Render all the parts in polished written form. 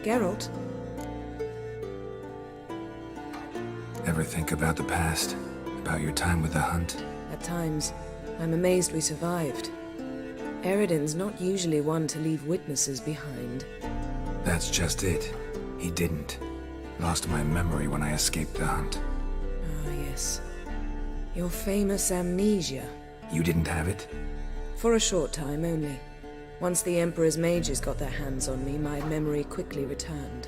Geralt? Ever think about the past? About your time with the Hunt? At times, I'm amazed we survived. Eredin's not usually one to leave witnesses behind. That's just it. He didn't. Lost my memory when I escaped the Hunt. Ah, yes. Your famous amnesia. You didn't have it? For a short time only. Once the Emperor's mages got their hands on me, my memory quickly returned.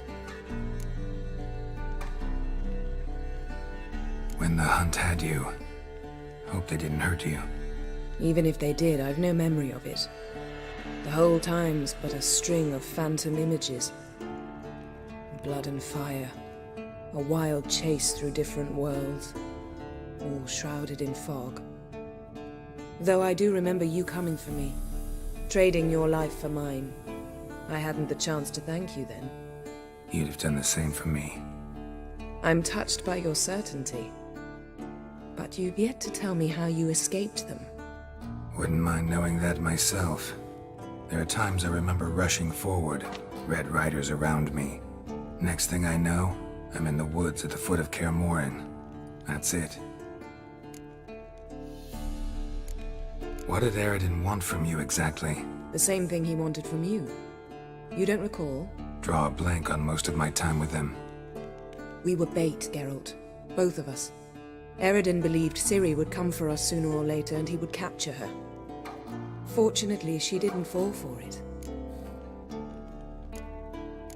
When the Hunt had you, hope they didn't hurt you. Even if they did, I've no memory of it. The whole time's but a string of phantom images. Blood and fire. A wild chase through different worlds. All shrouded in fog. Though I do remember you coming for me. Trading your life for mine. I hadn't the chance to thank you then. You'd have done the same for me. I'm touched by your certainty. But you've yet to tell me how you escaped them. Wouldn't mind knowing that myself. There are times I remember rushing forward, Red Riders around me. Next thing I know, I'm in the woods at the foot of Kaer Morhen. That's it. What did Eredin want from you exactly? The same thing he wanted from you. You don't recall? Draw a blank on most of my time with him. We were bait, Geralt. Both of us. Eredin believed Ciri would come for us sooner or later and he would capture her. Fortunately, she didn't fall for it.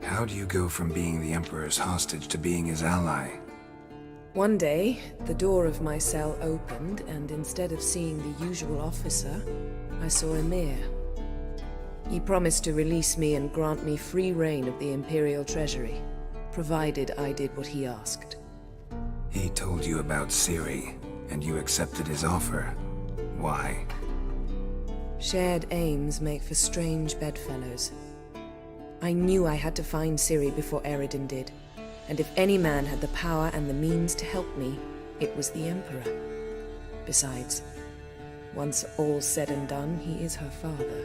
How do you go from being the Emperor's hostage to being his ally? One day, the door of my cell opened, and instead of seeing the usual officer, I saw Emir. He promised to release me and grant me free reign of the Imperial Treasury, provided I did what he asked. He told you about Ciri, and you accepted his offer. Why? Shared aims make for strange bedfellows. I knew I had to find Ciri before Eredin did, and if any man had the power and the means to help me, it was the Emperor. Besides, once all's said and done, he is her father.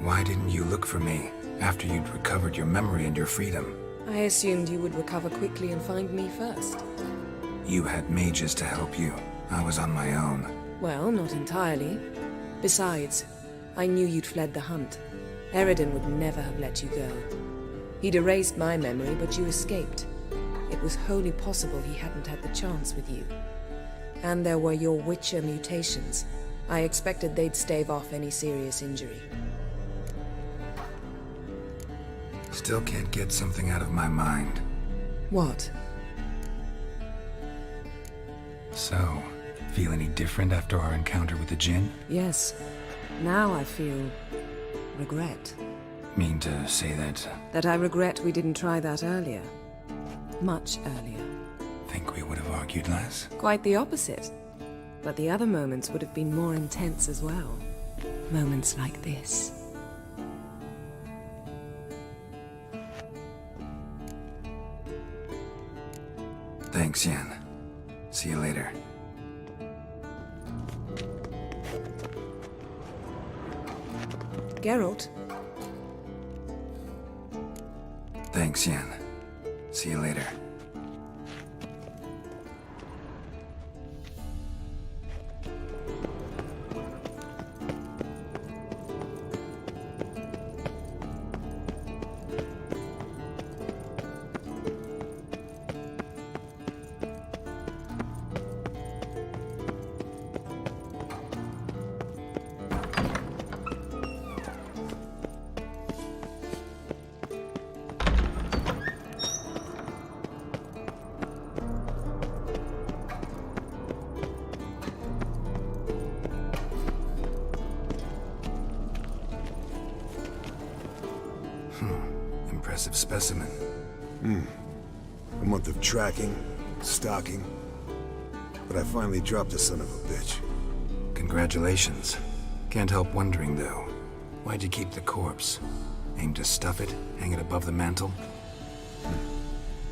Why didn't you look for me after you'd recovered your memory and your freedom? I assumed you would recover quickly and find me first. You had mages to help you. I was on my own. Well, not entirely. Besides, I knew you'd fled the Hunt. Eredin would never have let you go. He'd erased my memory, but you escaped. It was wholly possible he hadn't had the chance with you. And there were your Witcher mutations. I expected they'd stave off any serious injury. Still can't get something out of my mind. What? So, feel any different after our encounter with the Jinn? Yes. Now I feel regret. Mean to say that? That I regret we didn't try that earlier. Much earlier. Think we would have argued less? Quite the opposite. But the other moments would have been more intense as well. Moments like this. Thanks, Yen. See you later. Geralt? Thanks, Yen. See you later. Impressive specimen. A month of tracking, stalking, but I finally dropped the son of a bitch. Congratulations. Can't help wondering, though. Why'd you keep the corpse? Aim to stuff it? Hang it above the mantle?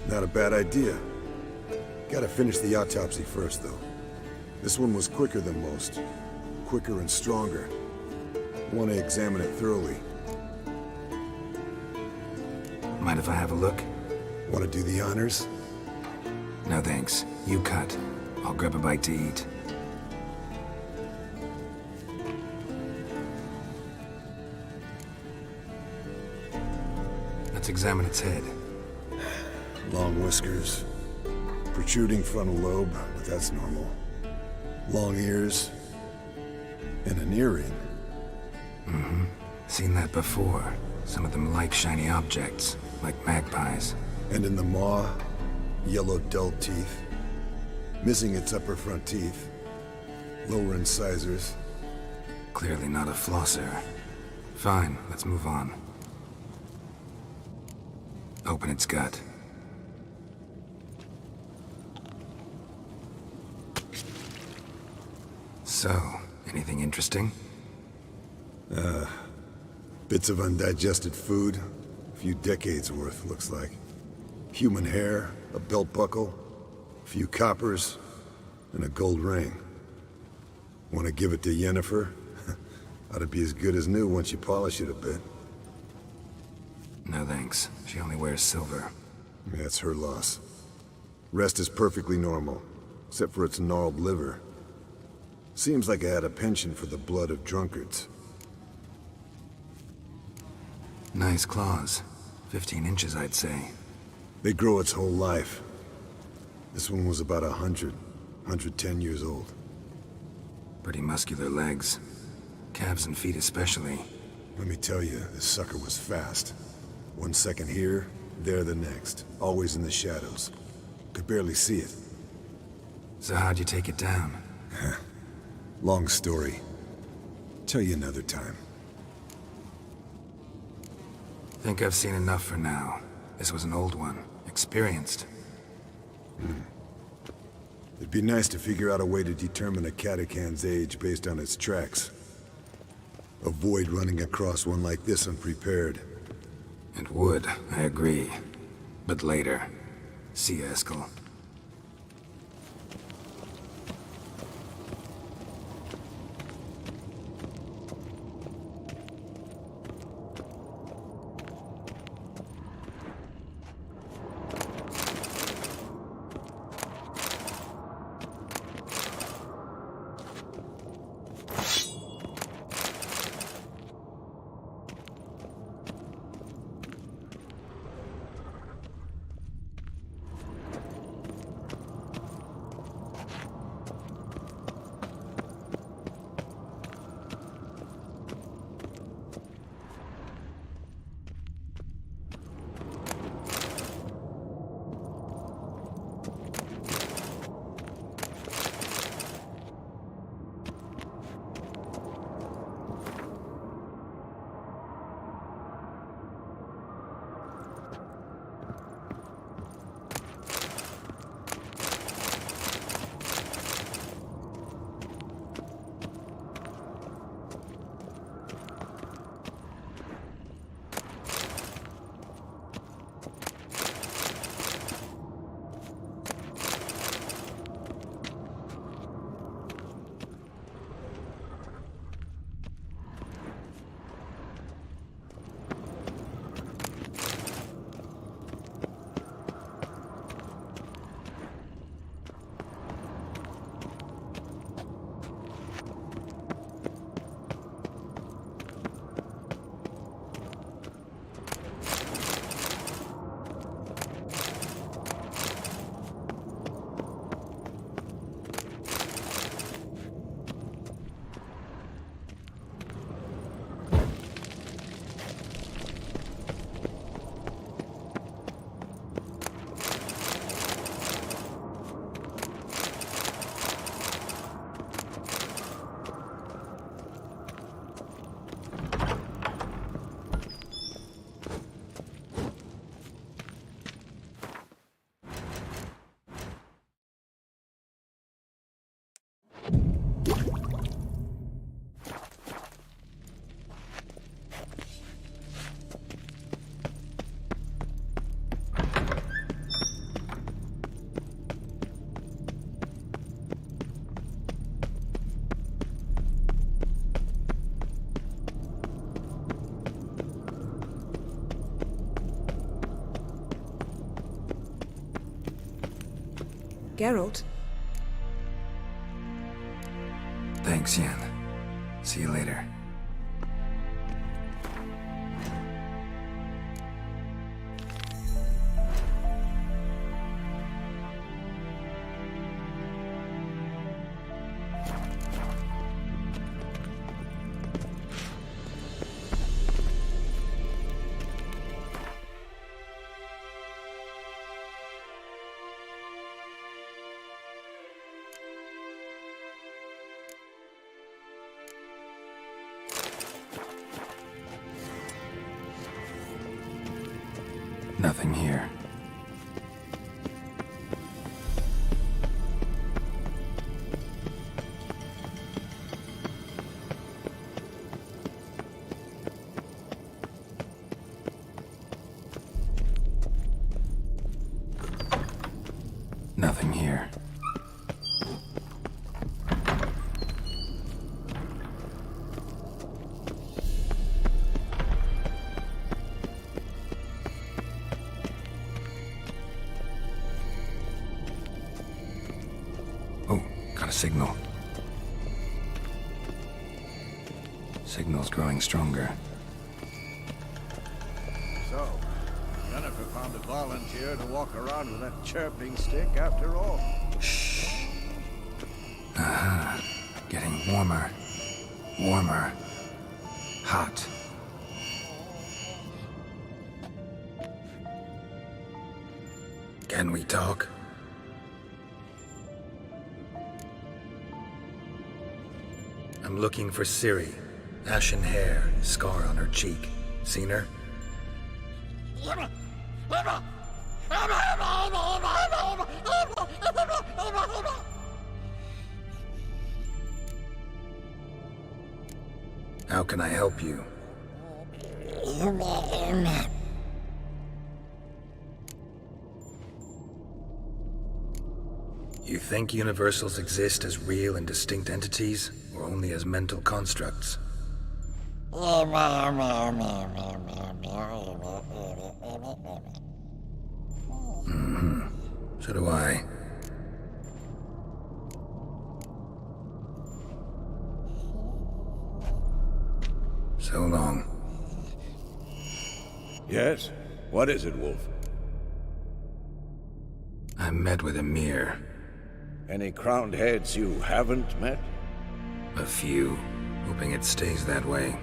Not a bad idea. Gotta finish the autopsy first, though. This one was quicker than most. Quicker and stronger. Want to examine it thoroughly. Mind if I have a look? Want to do the honors? No thanks. You cut. I'll grab a bite to eat. Let's examine its head. Long whiskers. Protruding frontal lobe, but that's normal. Long ears. And an earring. Mm-hmm. Seen that before. Some of them like shiny objects, like magpies. And in the maw, yellow dull teeth. Missing its upper front teeth. Lower incisors. Clearly not a flosser. Fine, let's move on. Open its gut. So, anything interesting? Bits of undigested food. A few decades worth, looks like. Human hair, a belt buckle, a few coppers, and a gold ring. Want to give it to Yennefer? Ought to be as good as new once you polish it a bit. No thanks. She only wears silver. That's her loss. Rest is perfectly normal, except for its gnarled liver. Seems like I had a penchant for the blood of drunkards. Nice claws. 15 inches, I'd say. They grow its whole life. This one was about 110 years old. Pretty muscular legs. Calves and feet especially. Let me tell you, this sucker was fast. 1 second here, there the next. Always in the shadows. Could barely see it. So how'd you take it down? Long story. Tell you another time. Think I've seen enough for now. This was an old one. Experienced. It'd be nice to figure out a way to determine a catacan's age based on its tracks. Avoid running across one like this unprepared. It would, I agree. But later. See you, Eskel. Geralt. Thanks, Yen. See you later. Nothing here. Nothing here. Oh, got a signal. Signal's growing stronger. So, Jennifer found a volunteer to walk around with that chirping stick after all. Shh. Getting warmer. Warmer. Hot. Can we talk? I'm looking for Ciri. Ashen hair, scar on her cheek. Seen her? How can I help you? You think universals exist as real and distinct entities, or only as mental constructs? So do I. So long. Yes? What is it, Wolf? I met with Emir. Any crowned heads you haven't met? A few. Hoping it stays that way.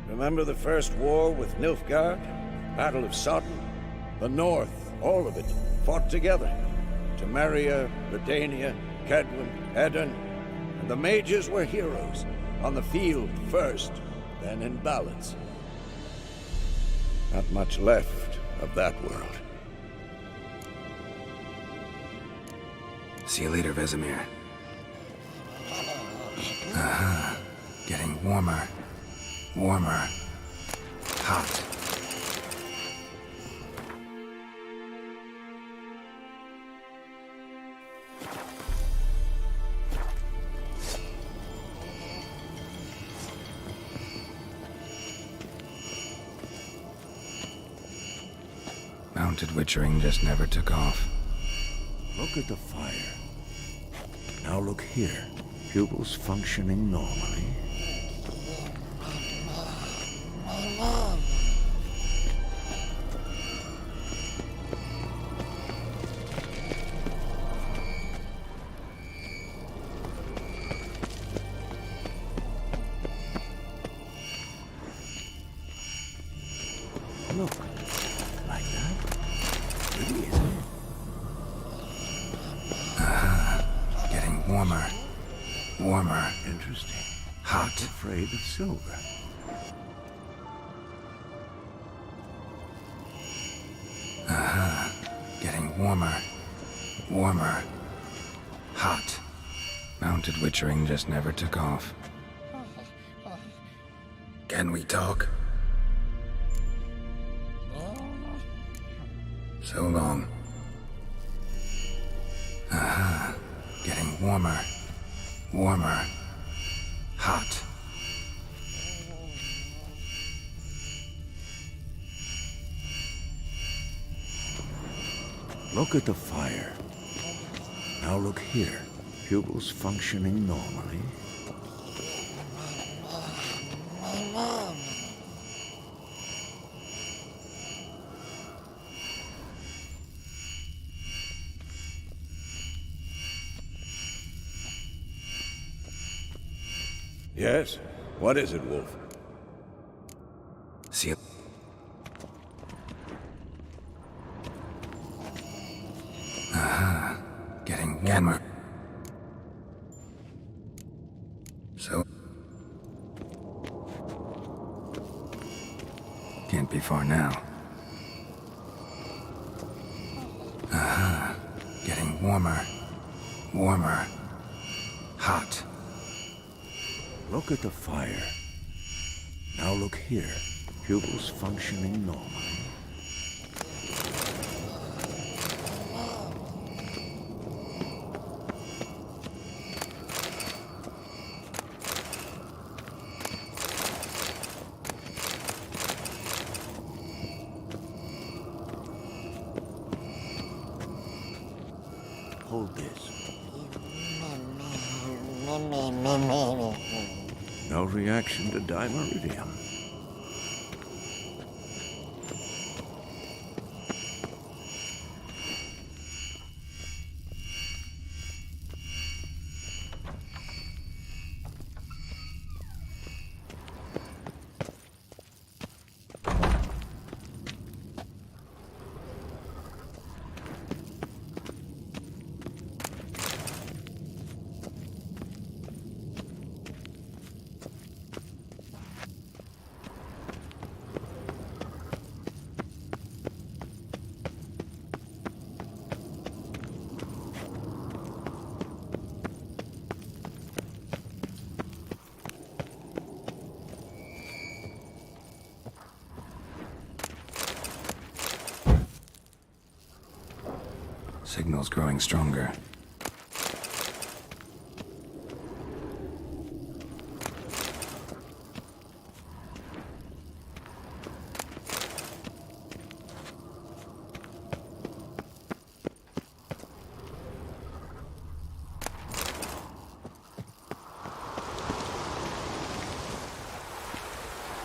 Remember the first war with Nilfgaard? Battle of Sodden? The North, all of it, fought together. Temeria, Redania, Kedwin, Edirn, and the mages were heroes. On the field first, then in ballads. Not much left of that world. See you later, Vesemir. Getting warmer. Warmer. Hot. Mounted witchering just never took off. Look at the fire. Now look here. Pupils functioning normally. Look, like that. Pretty, isn't it? Getting warmer. Warmer. Interesting. Hot. Afraid of silver. Getting warmer. Warmer. Hot. Mounted witchering just never took off. Can we talk? So long. Getting warmer. Warmer. Hot. Look at the fire. Now look here. Pupils functioning normally. Yes? What is it, Wolf? See it? Getting warmer. So... Can't be far now. Getting warmer. Warmer. Hot. Look at the fire. Now look here. Pupils functioning normally. Hold this. No reaction to dimeridium. Signal's growing stronger.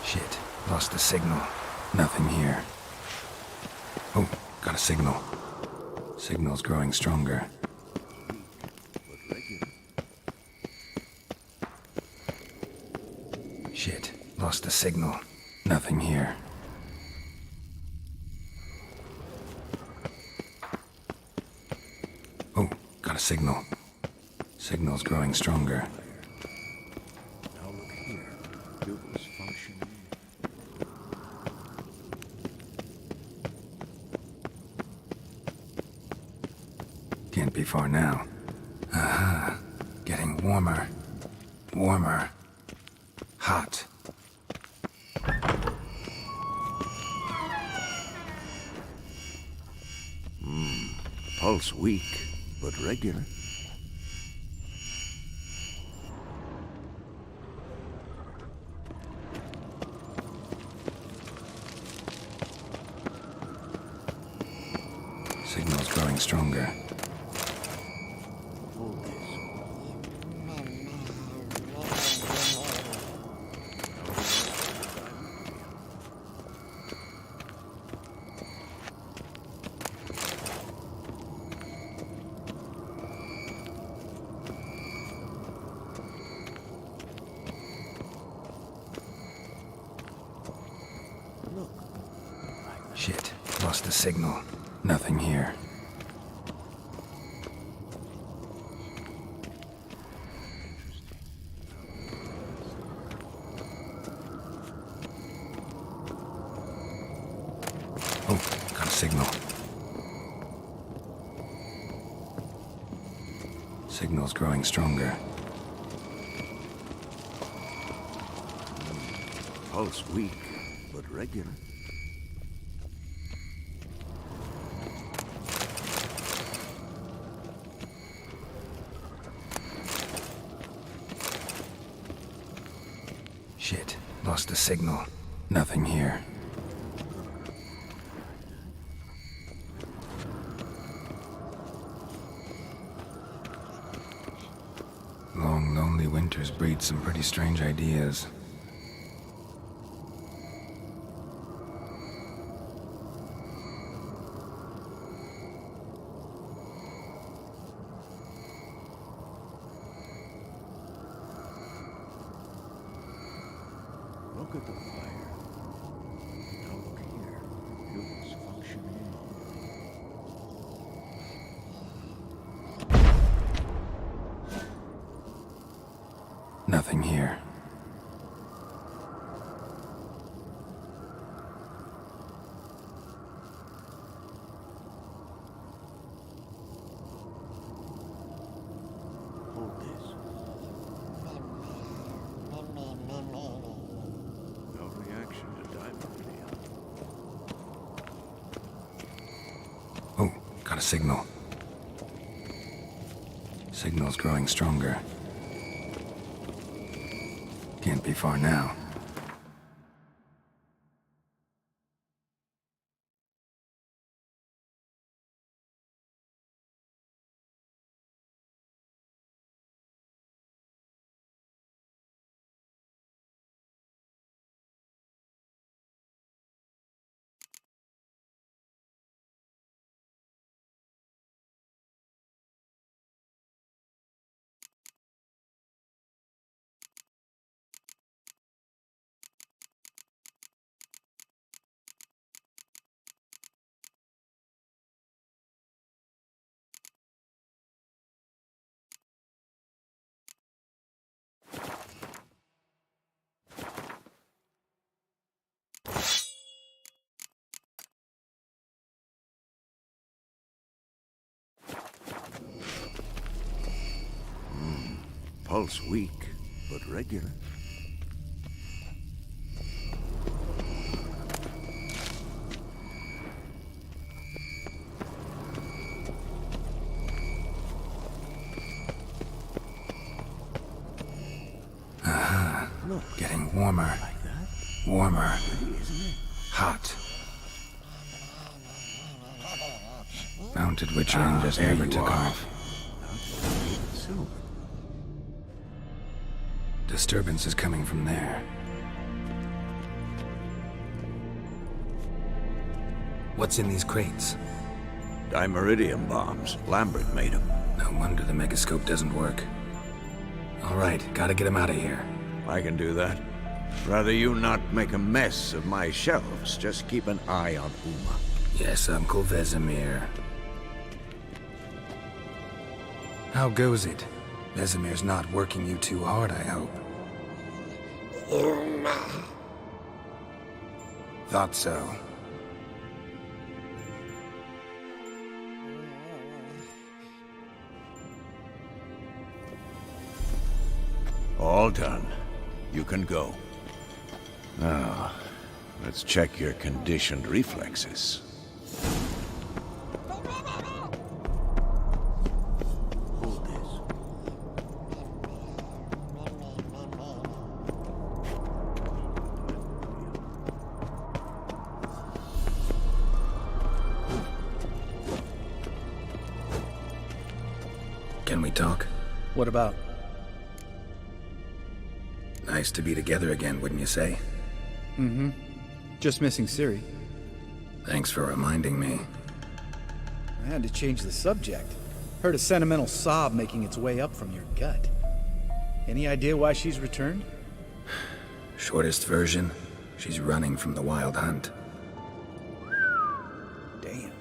Shit, lost the signal. Nothing here. Oh, got a signal. Signal's growing stronger. Shit, lost the signal. Nothing here. Oh, got a signal. Signal's growing stronger. Now look here. Pupils functioning. Can't be far now. Getting warmer. Warmer. Hot. Pulse weak, but regular. Signal's growing stronger. Hold this. Look. Shit, lost the signal. Nothing here. Oh, got a signal. Signal's growing stronger. Pulse weak, but regular. Shit, lost the signal. Nothing here. cultures breed some pretty strange ideas. Look at the fire. Now look here. Humans functioning normally. Nothing here. Hold this. No reaction to diamond. Oh, got a signal. Signal's growing stronger. Can't be far now. Pulse weak, but regular. Look, Getting warmer. like that? Warmer. Pretty, isn't it? Hot. Mounted Witcher and just there never you took are. off. Silver. Disturbance is coming from there. What's in these crates? Dimeridium bombs. Lambert made them. No wonder the megascope doesn't work. All right, gotta get him out of here. I can do that. Rather you not make a mess of my shelves. Just keep an eye on Uma. Yes, Uncle Vesemir. How goes it? Vesemir's not working you too hard, I hope. Thought so. All done. You can go. Now, let's check your conditioned reflexes. Hold this. Can we talk? What about? Nice to be together again, wouldn't you say? Mm-hmm. Just missing Ciri. Thanks for reminding me. I had to change the subject. Heard a sentimental sob making its way up from your gut. Any idea why she's returned? Shortest version, she's running from the wild hunt. Damn.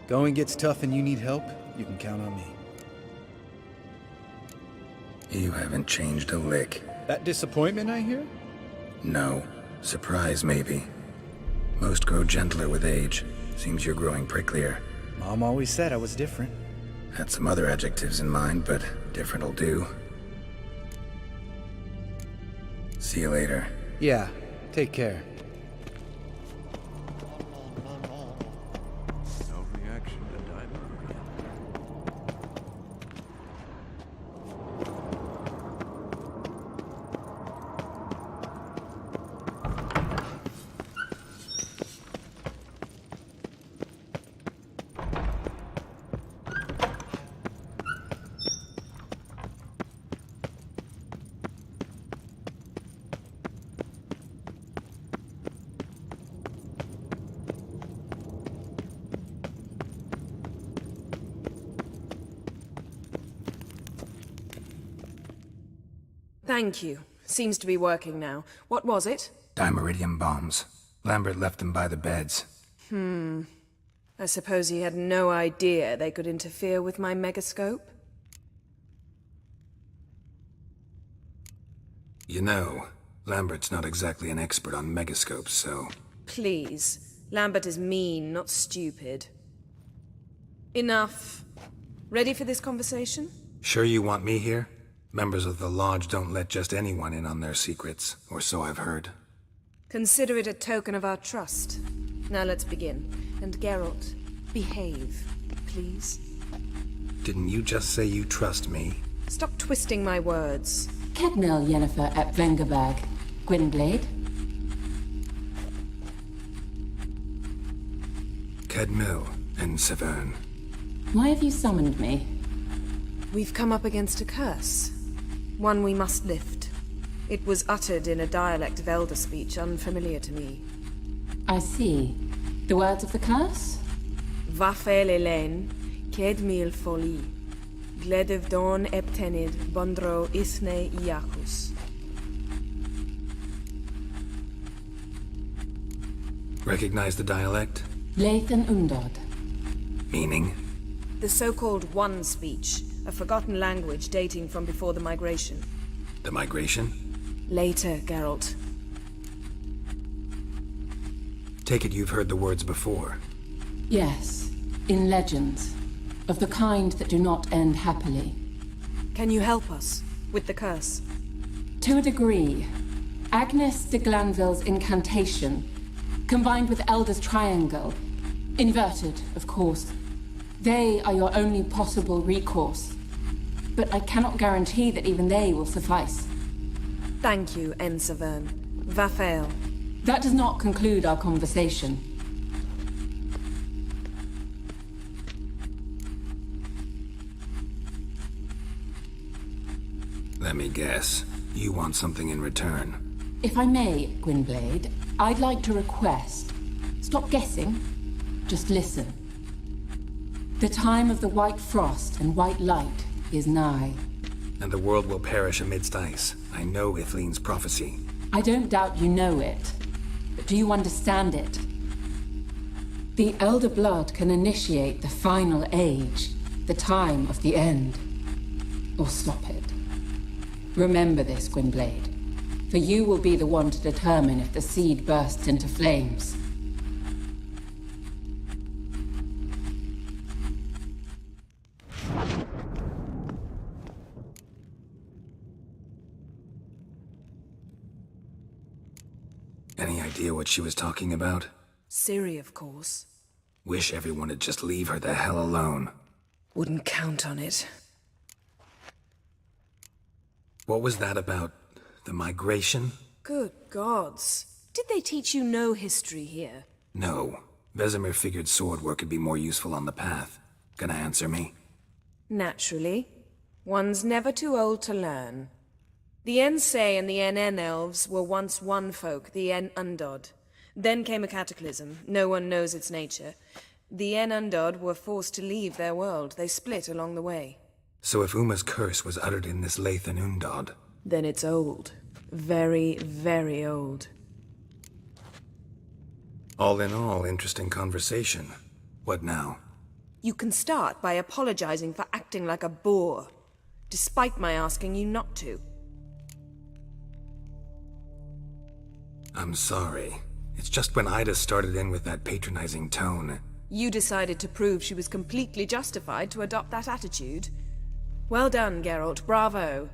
Going gets tough and you need help, you can count on me. You haven't changed a lick. That disappointment I hear? No. Surprise, maybe. Most grow gentler with age. Seems you're growing pricklier. Mom always said I was different. Had some other adjectives in mind, but different'll do. See you later. Yeah, take care. No reaction to diamond. Thank you. Seems to be working now. What was it? Dimeridium bombs. Lambert left them by the beds. I suppose he had no idea they could interfere with my megascope? You know, Lambert's not exactly an expert on megascopes, so... Please. Lambert is mean, not stupid. Enough. Ready for this conversation? Sure you want me here? Members of the Lodge don't let just anyone in on their secrets, or so I've heard. Consider it a token of our trust. Now let's begin. And Geralt, behave, please. Didn't you just say you trust me? Stop twisting my words. Kedmil Yennefer at Vengerberg. Gwynblade? Kedmil and Severn. Why have you summoned me? We've come up against a curse. One we must lift. It was uttered in a dialect of Elder speech unfamiliar to me. I see. The words of the curse? Vafel Elaine, Kedmil Foli. Gledev Don Eptenid, Bondro Isne Iacus. Recognize the dialect? Lathan Undod. Meaning? The so-called One speech, a forgotten language dating from before the migration. The migration? Later, Geralt. Take it you've heard the words before. Yes, in legends. Of the kind that do not end happily. Can you help us with the curse? To a degree. Agnes de Glanville's incantation, combined with Elder's triangle, inverted, of course. They are your only possible recourse. But I cannot guarantee that even they will suffice. Thank you, Severn. Vafel. That does not conclude our conversation. Let me guess. You want something in return. If I may, Gwynblade, I'd like to request. Stop guessing. Just listen. The time of the white frost and white light is nigh. And the world will perish amidst ice. I know Ithleen's prophecy. I don't doubt you know it. But do you understand it? The Elder Blood can initiate the final age, the time of the end. Or stop it. Remember this, Gwynblade. For you will be the one to determine if the seed bursts into flames. Any idea what she was talking about? Ciri, of course. Wish everyone would just leave her the hell alone. Wouldn't count on it. What was that about? The migration? Good gods. Did they teach you no history here? No. Vesemir figured sword work could be more useful on the path. Gonna answer me? Naturally. One's never too old to learn. The Ensei and the NN elves were once one folk, the En Undod. Then came a cataclysm. No one knows its nature. The En Undod were forced to leave their world. They split along the way. So if Uma's curse was uttered in this Lathan Undod... Then it's old. Very, very old. All in all, interesting conversation. What now? You can start by apologizing for acting like a boor, despite my asking you not to. I'm sorry. It's just when Ida started in with that patronizing tone... You decided to prove she was completely justified to adopt that attitude. Well done, Geralt. Bravo.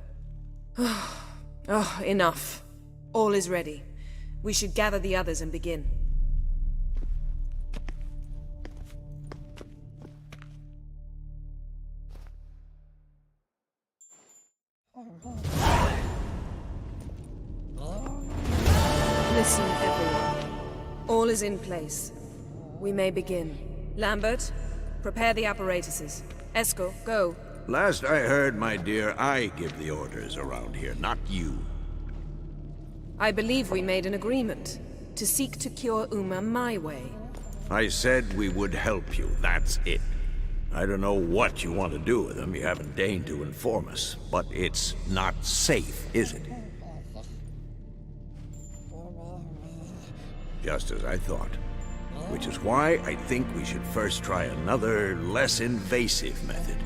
Oh, enough. All is ready. We should gather the others and begin. Listen, everyone. All is in place. We may begin. Lambert, prepare the apparatuses. Eskel, go. Last I heard, my dear, I give the orders around here, not you. I believe we made an agreement to seek to cure Uma my way. I said we would help you, that's it. I don't know what you want to do with them. You haven't deigned to inform us. But it's not safe, is it? Just as I thought. Which is why I think we should first try another, less invasive method.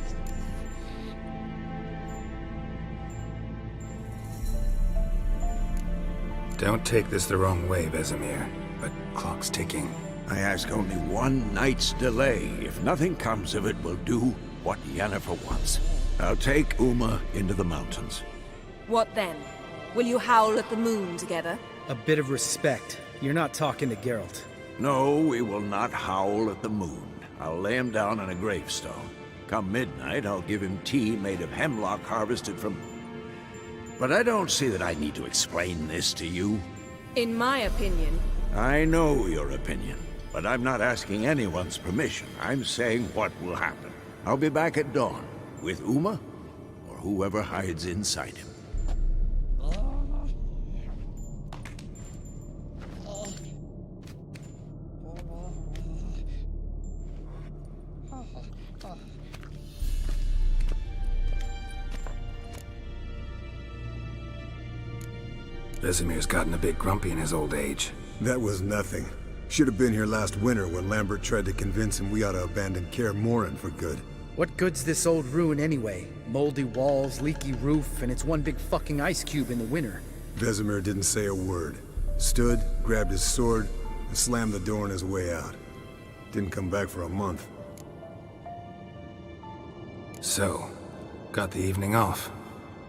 Don't take this the wrong way, Vesemir, but clock's ticking. I ask only one night's delay. If nothing comes of it, we'll do what Yennefer wants. I'll take Uma into the mountains. What then? Will you howl at the moon together? A bit of respect. You're not talking to Geralt. No, we will not howl at the moon. I'll lay him down on a gravestone. Come midnight, I'll give him tea made of hemlock harvested from... But I don't see that I need to explain this to you. In my opinion... I know your opinion, but I'm not asking anyone's permission. I'm saying what will happen. I'll be back at dawn, with Uma, or whoever hides inside him. Vesemir's gotten a bit grumpy in his old age. That was nothing. Should have been here last winter when Lambert tried to convince him we ought to abandon Kaer Morhen for good. What good's this old ruin anyway? Moldy walls, leaky roof, and it's one big fucking ice cube in the winter. Vesemir didn't say a word. Stood, grabbed his sword, and slammed the door on his way out. Didn't come back for a month. So, got the evening off.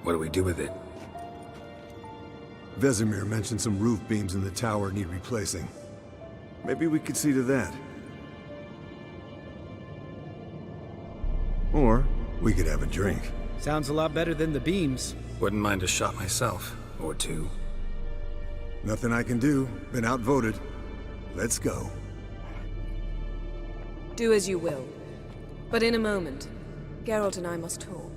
What do we do with it? Vesemir mentioned some roof beams in the tower need replacing. Maybe we could see to that. Or we could have a drink. Sounds a lot better than the beams. Wouldn't mind a shot myself, or two. Nothing I can do. Been outvoted. Let's go. Do as you will. But in a moment, Geralt and I must talk.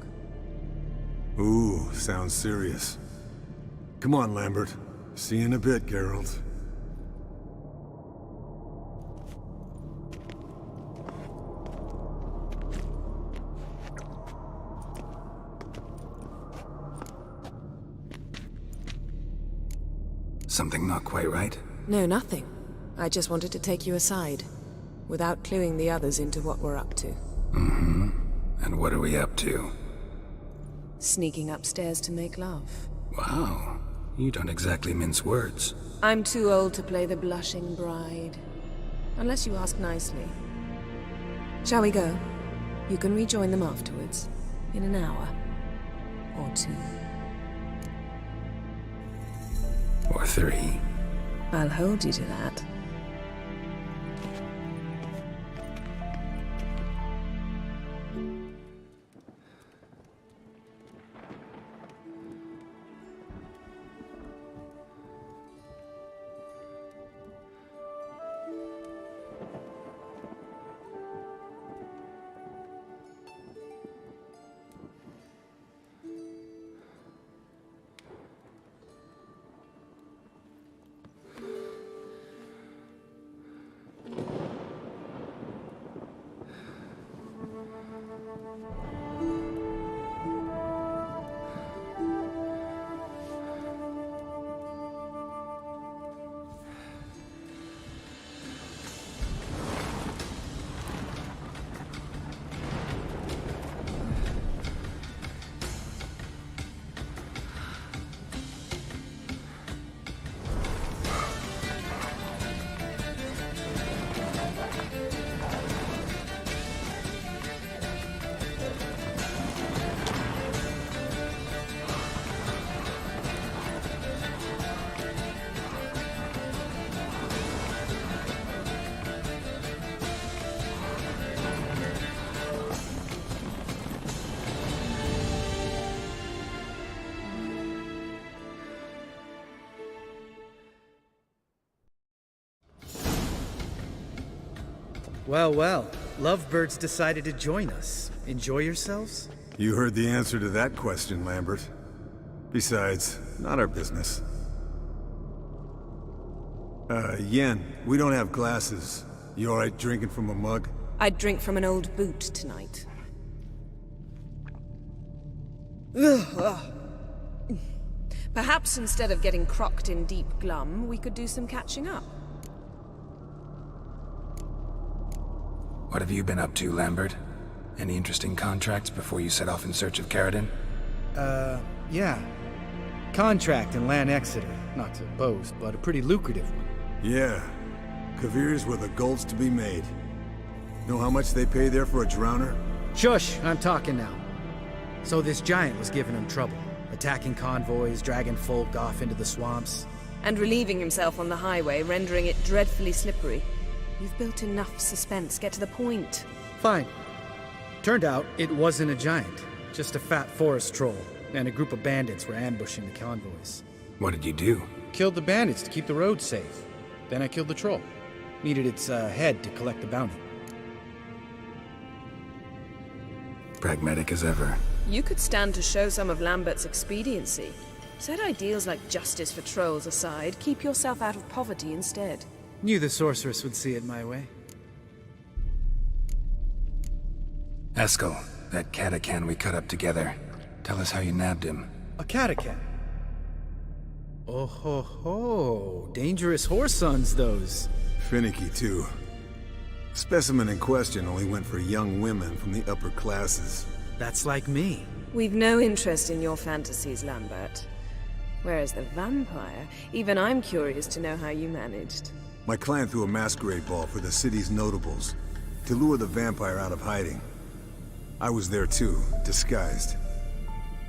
Ooh, sounds serious. Come on, Lambert. See you in a bit, Geralt. Something not quite right? No, nothing. I just wanted to take you aside, without cluing the others into what we're up to. Mm-hmm. And what are we up to? Sneaking upstairs to make love. Wow. You don't exactly mince words. I'm too old to play the blushing bride. Unless you ask nicely. Shall we go? You can rejoin them afterwards. In an hour. Or two. Or three. I'll hold you to that. Well, well. Lovebirds decided to join us. Enjoy yourselves? You heard the answer to that question, Lambert. Besides, not our business. Yen, we don't have glasses. You alright drinking from a mug? I'd drink from an old boot tonight. Perhaps instead of getting crocked in deep glum, we could do some catching up. What have you been up to, Lambert? Any interesting contracts before you set off in search of Carradine? Yeah. Contract in Lan Exeter. Not to boast, but a pretty lucrative one. Yeah. Kavir's where the gold's to be made. Know how much they pay there for a drowner? Shush, I'm talking now. So this giant was giving him trouble. Attacking convoys, dragging folk off into the swamps. And relieving himself on the highway, rendering it dreadfully slippery. You've built enough suspense. Get to the point. Fine. Turned out it wasn't a giant. Just a fat forest troll. And a group of bandits were ambushing the convoys. What did you do? Killed the bandits to keep the road safe. Then I killed the troll. Needed its head to collect the bounty. Pragmatic as ever. You could stand to show some of Lambert's expediency. Set ideals like justice for trolls aside, keep yourself out of poverty instead. Knew the sorceress would see it my way. Eskel, that catacan we cut up together. Tell us how you nabbed him. A catacan. Oh ho ho. Dangerous horse sons, those. Finicky, too. Specimen in question only went for young women from the upper classes. That's like me. We've no interest in your fantasies, Lambert. Whereas the vampire, even I'm curious to know how you managed. My clan threw a masquerade ball for the city's notables, to lure the vampire out of hiding. I was there too, disguised.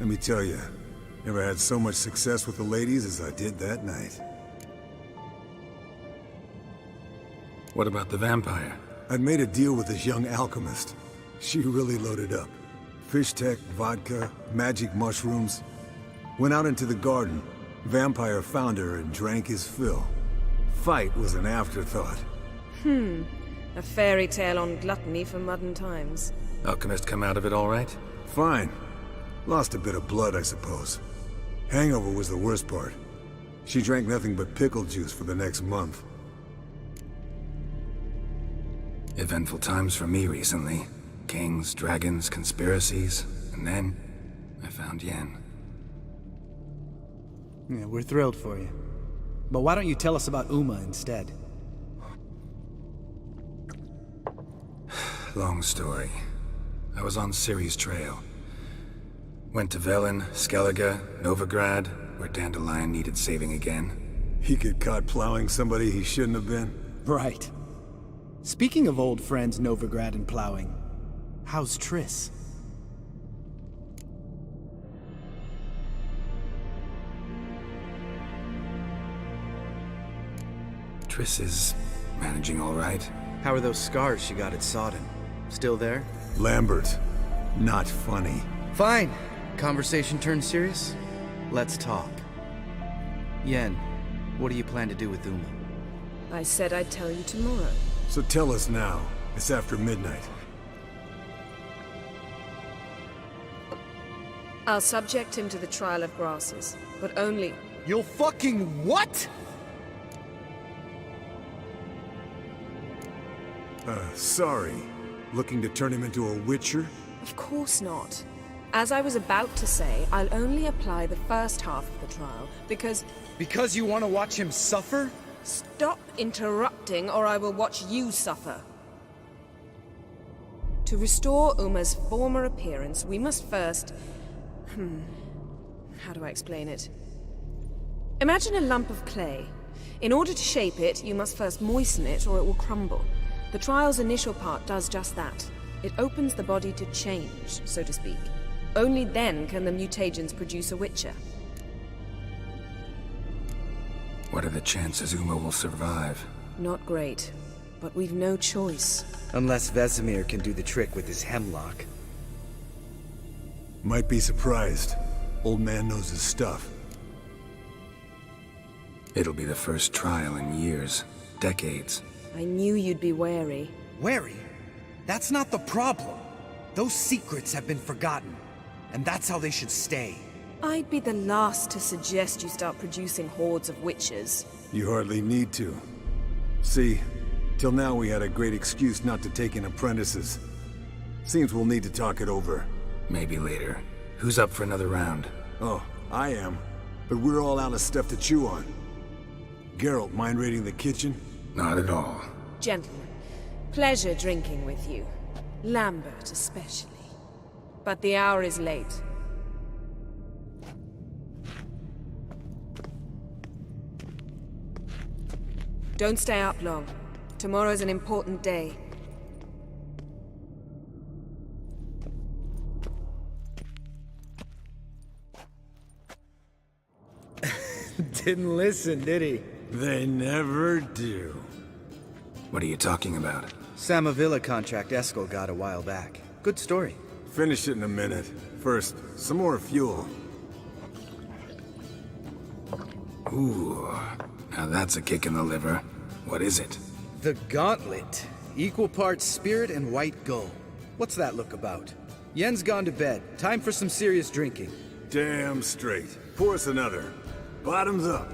Let me tell you, never had so much success with the ladies as I did that night. What about the vampire? I'd made a deal with this young alchemist. She really loaded up. Fish tech, vodka, magic mushrooms. Went out into the garden. Vampire found her and drank his fill. Fight was an afterthought. A fairy tale on gluttony for modern times. Alchemist come out of it all right? Fine. Lost a bit of blood, I suppose. Hangover was the worst part. She drank nothing but pickle juice for the next month. Eventful times for me recently. Kings, dragons, conspiracies, and then I found Yen. Yeah, we're thrilled for you. But why don't you tell us about Uma instead? Long story. I was on Ciri's trail. Went to Velen, Skellige, Novigrad, where Dandelion needed saving again. He get caught plowing somebody he shouldn't have been. Right. Speaking of old friends Novigrad and plowing, how's Triss? Triss is managing all right. How are those scars she got at Sodden? Still there? Lambert. Not funny. Fine. Conversation turned serious? Let's talk. Yen, what do you plan to do with Uma? I said I'd tell you tomorrow. So tell us now. It's after midnight. I'll subject him to the trial of grasses, but only... You'll fucking what? Sorry. Looking to turn him into a witcher? Of course not. As I was about to say, I'll only apply the first half of the trial, because... Because you want to watch him suffer? Stop interrupting, or I will watch you suffer. To restore Uma's former appearance, we must first... How do I explain it? Imagine a lump of clay. In order to shape it, you must first moisten it, or it will crumble. The trial's initial part does just that. It opens the body to change, so to speak. Only then can the mutagens produce a witcher. What are the chances Uma will survive? Not great, but we've no choice. Unless Vesemir can do the trick with his hemlock. Might be surprised. Old man knows his stuff. It'll be the first trial in years, decades. I knew you'd be wary. Wary? That's not the problem. Those secrets have been forgotten, and that's how they should stay. I'd be the last to suggest you start producing hordes of witches. You hardly need to. See, Till now we had a great excuse not to take in apprentices. Seems we'll need to talk it over. Maybe later. Who's up for another round? Oh, I am. But we're all out of stuff to chew on. Geralt, mind raiding the kitchen? Not at all. Gentlemen, pleasure drinking with you. Lambert especially. But the hour is late. Don't stay up long. Tomorrow's an important day. Didn't listen, did he? They never do. What are you talking about? Samavilla contract Eskel got a while back. Good story. Finish it in a minute. First, some more fuel. Ooh, now that's a kick in the liver. What is it? The Gauntlet. Equal parts spirit and white gull. What's that look about? Yen's gone to bed. Time for some serious drinking. Damn straight. Pour us another. Bottoms up.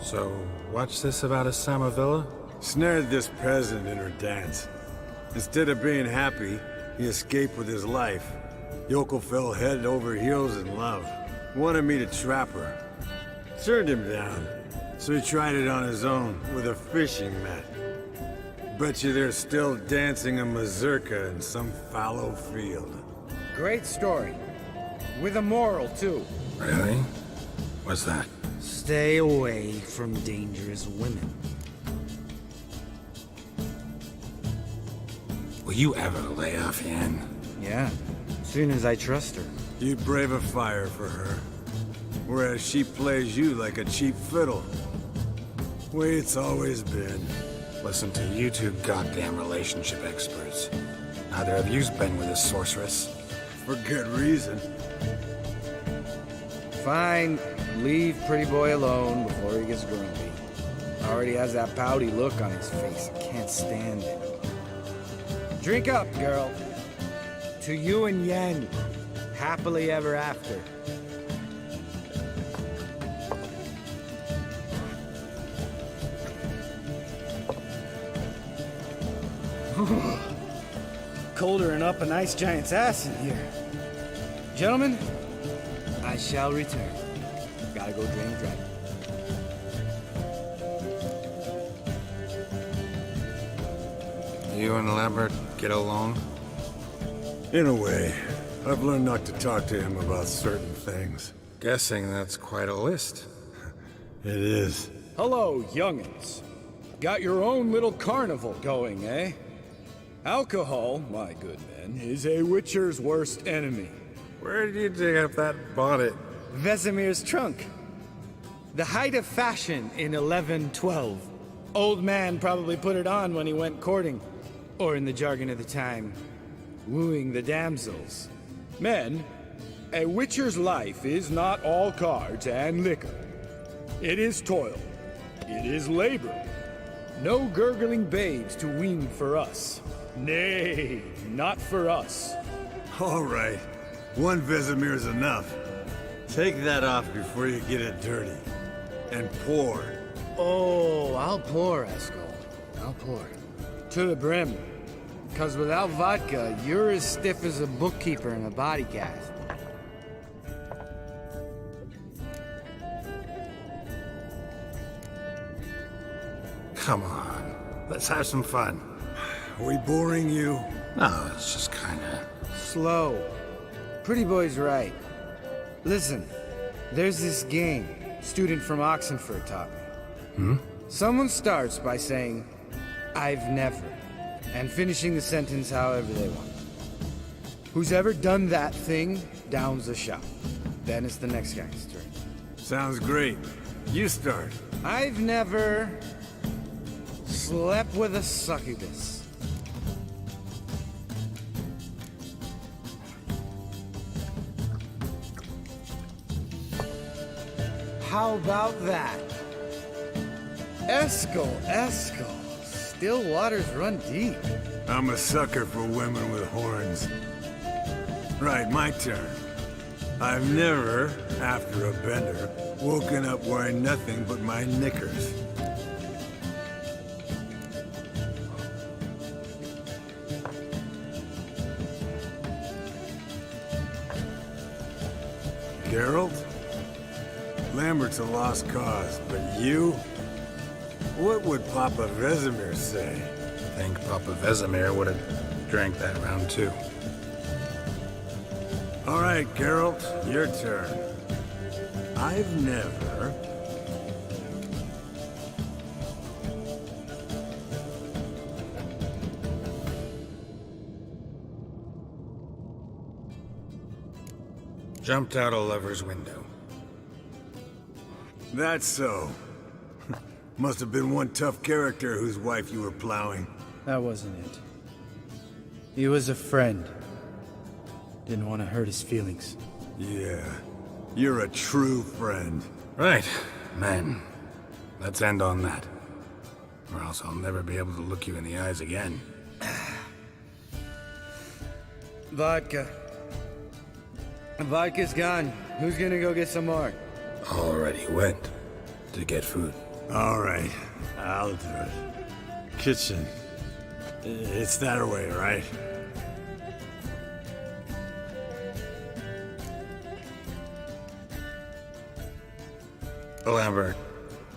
So, what's this about a Samavilla? Snared this peasant in her dance. Instead of being happy, he escaped with his life. Yokel fell head over heels in love. Wanted me to trap her. Turned him down. So he tried it on his own with a fishing net. Bet you they're still dancing a mazurka in some fallow field. Great story. With a moral, too. Really? What's that? Stay away from dangerous women. Will you ever lay off Yen? Yeah, soon as I trust her. You brave a fire for her. Whereas she plays you like a cheap fiddle. Way it's always been. Listen to you two goddamn relationship experts. Neither of you's been with a sorceress. For good reason. Fine, leave pretty boy alone before he gets grumpy. Already has that pouty look on his face. I can't stand it. Drink up, girl. To you and Yen. Happily ever after. Colder and up a nice giant's ass in here. Gentlemen, I shall return. Gotta go drain the dragon. You and Lambert get along? In a way. I've learned not to talk to him about certain things. Guessing that's quite a list. It is. Hello, young'uns. Got your own little carnival going, eh? Alcohol, my good men, is a witcher's worst enemy. Where did you dig up that bonnet? Vesemir's trunk. The height of fashion in 1112. Old man probably put it on when he went courting. Or in the jargon of the time, wooing the damsels. Men, a witcher's life is not all cards and liquor. It is toil. It is labor. No gurgling babes to wean for us. Nay, not for us. All right. One Vesemir's enough. Take that off before you get it dirty. And pour. Oh, I'll pour, Eskel. I'll pour. To the brim. 'Cause without vodka, you're as stiff as a bookkeeper in a body cast. Come on, let's have some fun. Are we boring you? No, it's just kinda... Slow. Pretty boy's right. Listen, there's this game student from Oxenford taught me. Someone starts by saying, I've never, and finishing the sentence however they want. Who's ever done that thing downs the shot. Then it's the next guy's turn. Sounds great. You start. I've never slept with a succubus. how about that? Eskel. Still waters run deep. I'm a sucker for women with horns. Right, my turn. I've never, after a bender, woken up wearing nothing but my knickers. Geralt? Lambert's a lost cause, but you? What would Papa Vesemir say? I think Papa Vesemir would have drank that round too. All right, Geralt, your turn. I've never... Jumped out a lover's window. That's so. Must have been one tough character whose wife you were plowing. That wasn't it. He was a friend. Didn't want to hurt his feelings. Yeah, you're a true friend. Right, men. Let's end on that. Or else I'll never be able to look you in the eyes again. Vodka. Vodka's gone. Who's gonna go get some more? Already went to get food. All right, I'll do it. Kitchen. It's that way, right? Lambert,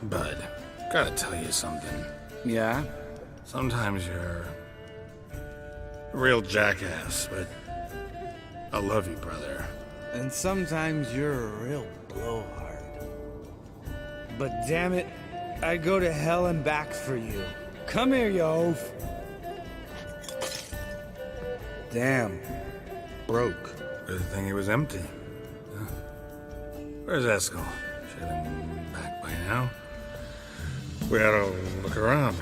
Bud, gotta tell you something. Yeah? Sometimes you're a real jackass, but I love you, brother. And sometimes you're a real blowhard. But damn it, I'd go to hell and back for you. Come here, you oaf. Damn. Broke. Good thing it was empty. Huh? Where's Eskel? Should have been back by now. We ought to look around.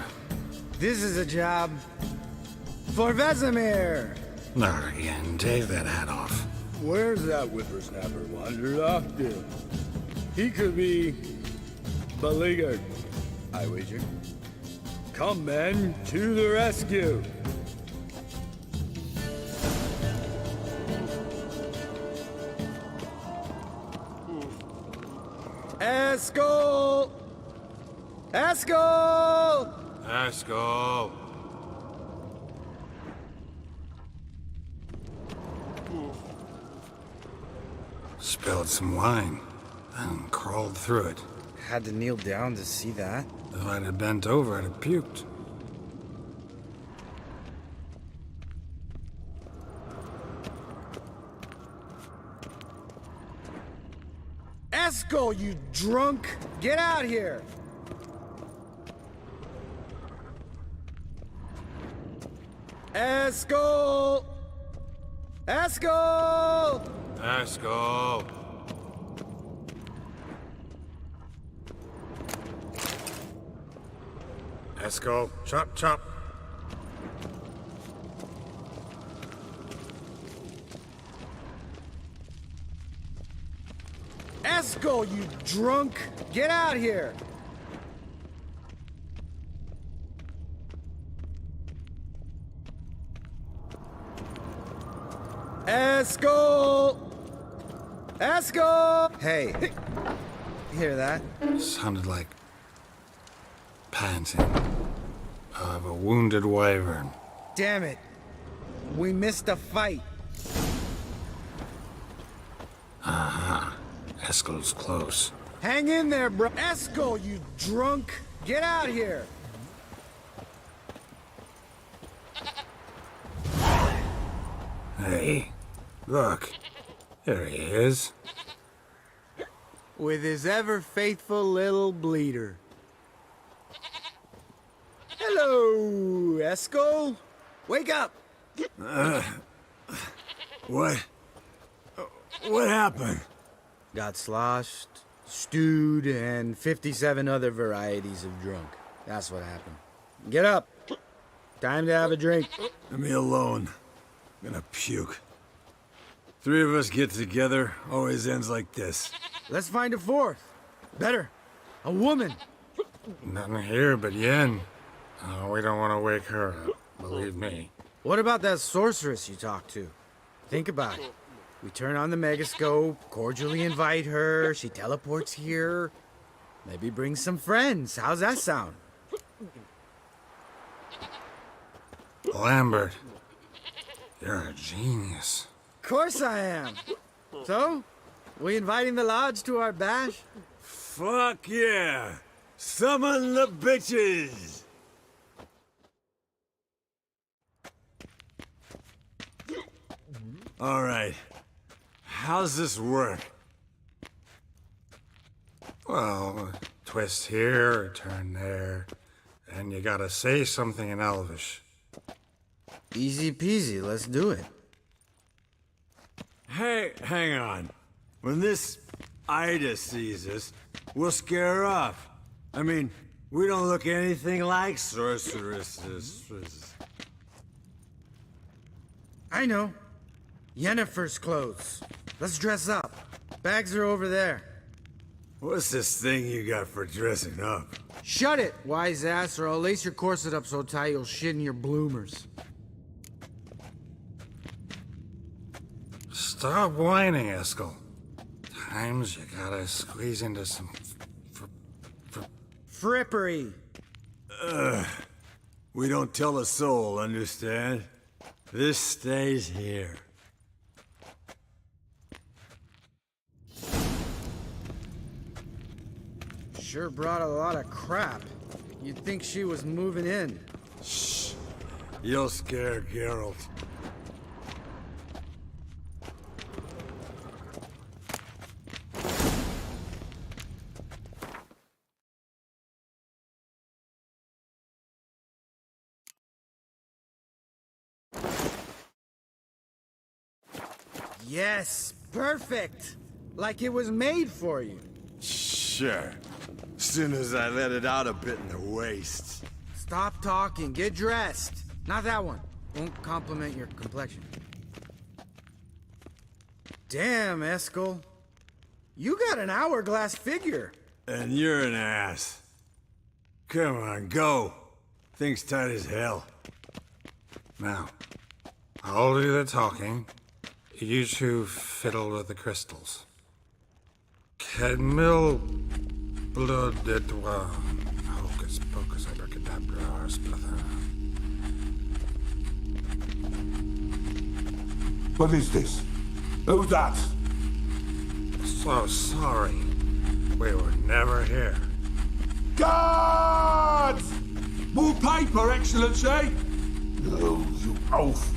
This is a job for Vesemir. Not again. Take that hat off. Where's that whippersnapper wandered off to? He could be beleaguered, I wager. Come, men, to the rescue! Eskel! Eskel! Eskel! Spilled some wine and crawled through it. Had to kneel down to see that. If I'd have bent over, I'd have puked. Eskel, you drunk! Get out here! Eskel! Eskel! Eskel! Eskel, chop, chop. Eskel, you drunk! Get out here! Eskel! Eskel! Hey, you hear that? Sounded like panting of a wounded wyvern. Damn it. We missed a fight. Eskel's close. Hang in there, bro. Eskel, you drunk! Get out here! Hey, look. There he is. With his ever-faithful little bleeder. Hello, Eskel. Wake up! What? What happened? Got sloshed, stewed, and 57 other varieties of drunk. That's what happened. Get up. Time to have a drink. Leave me alone. I'm gonna puke. Three of us get together, always ends like this. Let's find a fourth. Better. A woman. Nothing here but Yen. Oh, we don't want to wake her up, believe me. What about that sorceress you talked to? Think about it. We turn on the megascope, cordially invite her, she teleports here. Maybe bring some friends. How's that sound? Lambert, you're a genius. Of course I am. So, we inviting the lodge to our bash? Fuck yeah! Summon the bitches! Alright. How's this work? Well, twist here, or turn there, and you gotta say something in Elvish. Easy peasy, let's do it. Hey, hang on. When this Ida sees us, we'll scare her off. I mean, we don't look anything like sorceresses. I know. Yennefer's clothes. Let's dress up. Bags are over there. What's this thing you got for dressing up? Shut it, wise ass, or I'll lace your corset up so tight you'll shit in your bloomers. Stop whining, Eskel. Times you gotta squeeze into some Frippery. We don't tell a soul, understand? This stays here. Sure brought a lot of crap. You'd think she was moving in. Shh. You'll scare Geralt. Yes, perfect. Like it was made for you. Sure. Soon as I let it out a bit in the waist. Stop talking, get dressed. Not that one. Won't compliment your complexion. Damn, Eskel. You got an hourglass figure. And you're an ass. Come on, go. Thing's tight as hell. Now, I'll do the talking. You two fiddle with the crystals. Kedmil blood de toi. Hocus pocus abracadabra splather. What is this? Who's that? So sorry. We were never here. Guards! More paper, Excellency! No, you oaf.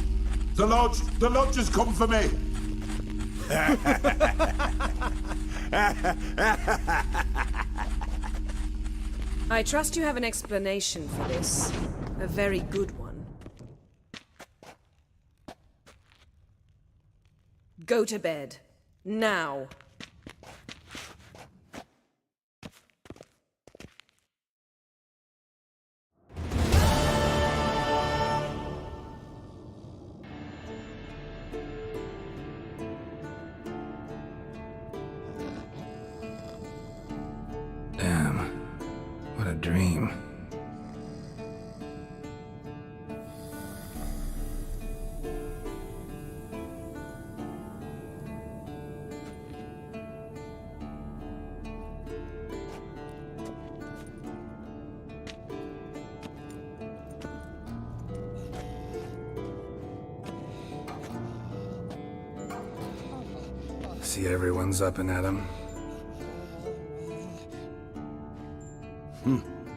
The lodge has come for me. I trust you have an explanation for this. A very good one. Go to bed. Now. Damn. What a dream. See everyone's up and at 'em.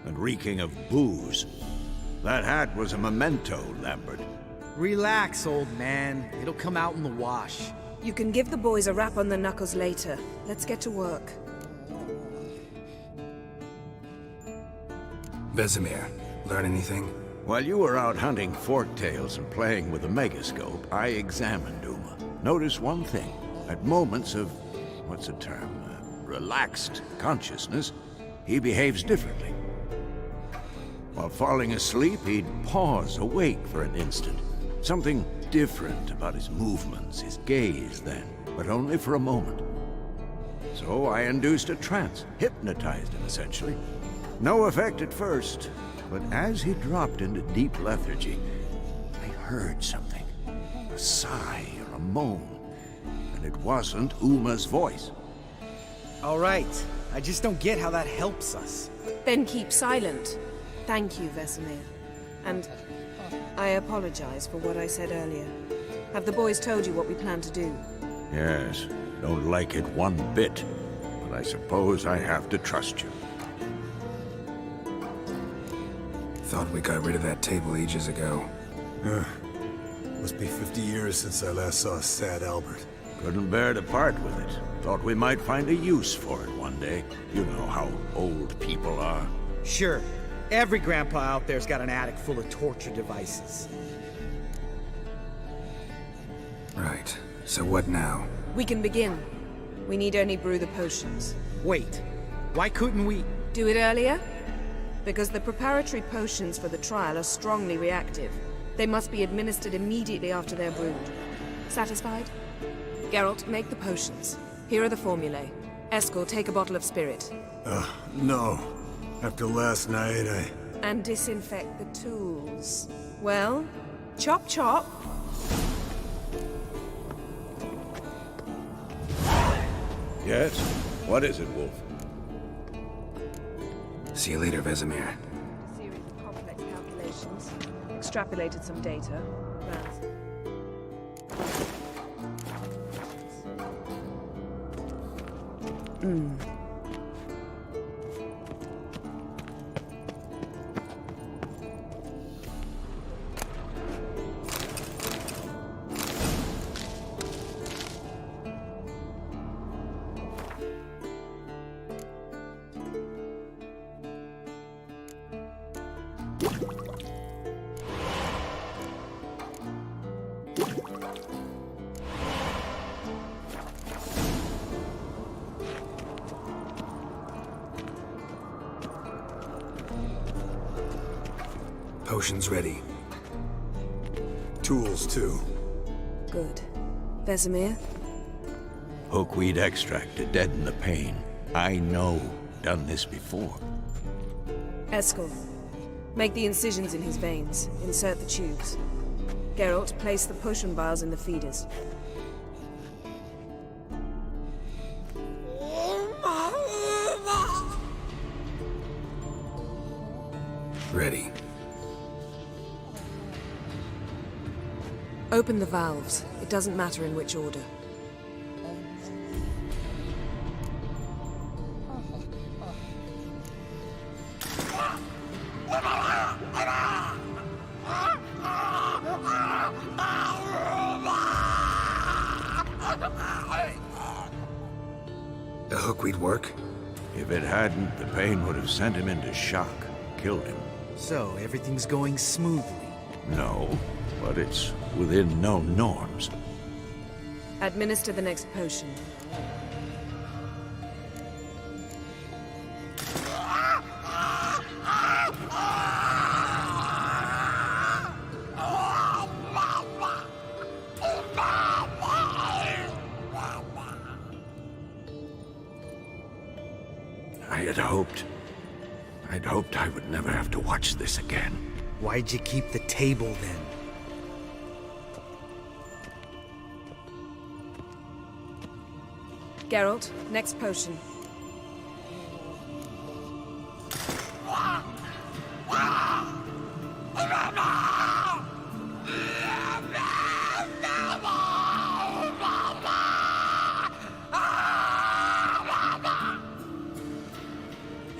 And reeking of booze. That hat was a memento, Lambert. Relax, old man. It'll come out in the wash. You can give the boys a rap on the knuckles later. Let's get to work. Vesemir, learn anything? While you were out hunting forktails and playing with the megascope, I examined Uma. Notice one thing. At moments of, what's the term, relaxed consciousness, he behaves differently. While falling asleep, he'd pause awake for an instant. Something different about his movements, his gaze then, but only for a moment. So I induced a trance, hypnotized him essentially. No effect at first, but as he dropped into deep lethargy, I heard something. A sigh or a moan. And it wasn't Uma's voice. All right. I just don't get how that helps us. Then keep silent. Thank you, Vesemir. And I apologize for what I said earlier. Have the boys told you what we plan to do? Yes, don't like it one bit, but I suppose I have to trust you. Thought we got rid of that table ages ago. Must be 50 years since I last saw sad Albert. Couldn't bear to part with it. Thought we might find a use for it one day. You know how old people are. Sure. Every grandpa out there's got an attic full of torture devices. Right. So what now? We can begin. We need only brew the potions. Wait. Why couldn't we... Do it earlier? Because the preparatory potions for the trial are strongly reactive. They must be administered immediately after they're brewed. Satisfied? Geralt, make the potions. Here are the formulae. Eskel, take a bottle of spirit. No. After last night, And disinfect the tools. Well, chop chop. Yes? What is it, Wolf? See you later, Vesemir. Series of complex calculations. Extrapolated some data. Potions ready. tools too. Good. Vesemir? Hookweed extract to deaden the pain. I know. Done this before. Eskel, make the incisions in his veins. Insert the tubes. Geralt, place the potion vials in the feeders. Ready. Open the valves. It doesn't matter in which order. The hookweed work? If it hadn't, the pain would have sent him into shock, killed him. So, everything's going smoothly. No, but it's within known norms. Administer the next potion. I'd hoped I would never have to watch this again. Why'd you keep the table then? Geralt, next potion.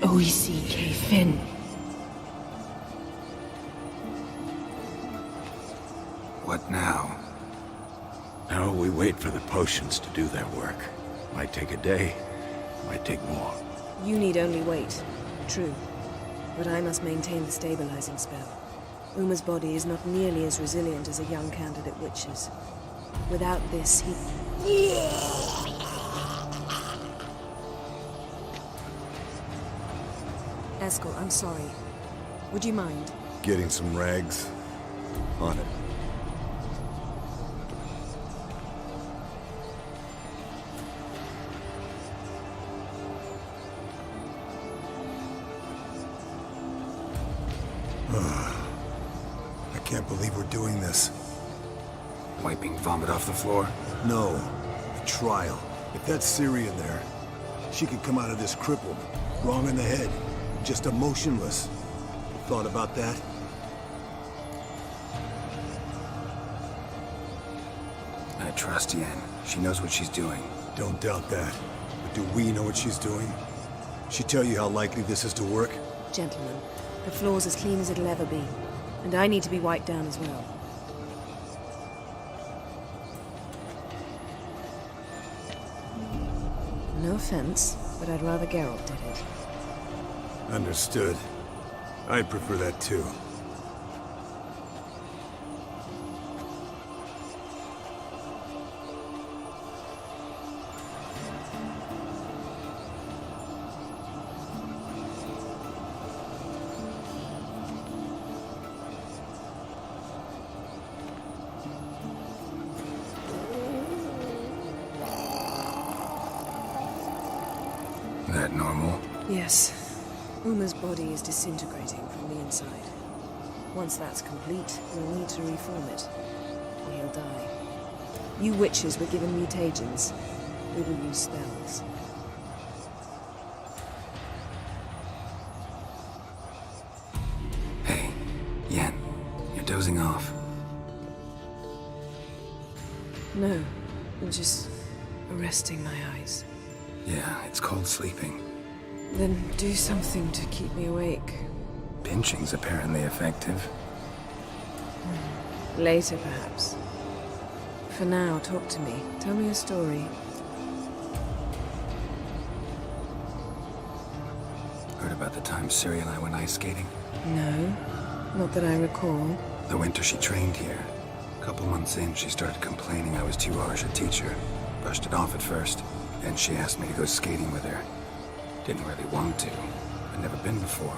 O-E-C-K Finn. What now? Now we wait for the potions to do their work. Might take a day, might take more. You need only wait. True. But I must maintain the stabilizing spell. Uma's body is not nearly as resilient as a young candidate witch's. Without this, he... Eskel, I'm sorry. Would you mind? Getting some rags? On it. I can't believe we're doing this. Wiping vomit off the floor? No. The trial. If that's Ciri in there, she could come out of this crippled, wrong in the head, just emotionless. Thought about that? I trust Yen. She knows what she's doing. Don't doubt that. But do we know what she's doing? She tell you how likely this is to work? Gentlemen, the floor's as clean as it'll ever be. And I need to be wiped down as well. No offense, but I'd rather Geralt did it. Understood. I'd prefer that too. That normal? Yes. Uma's body is disintegrating from the inside. Once that's complete, we'll need to reform it, or he'll die. You witches were given mutagens. We will use spells. Hey, Yen, you're dozing off. No, I'm just arresting my eyes. Yeah, it's called sleeping. Then do something to keep me awake. Pinching's apparently effective. Later, perhaps. For now, talk to me. Tell me a story. Heard about the time Ciri and I went ice skating? No, not that I recall. The winter she trained here. A couple months in, she started complaining I was too harsh a teacher. Brushed it off at first. Then she asked me to go skating with her. Didn't really want to. I'd never been before.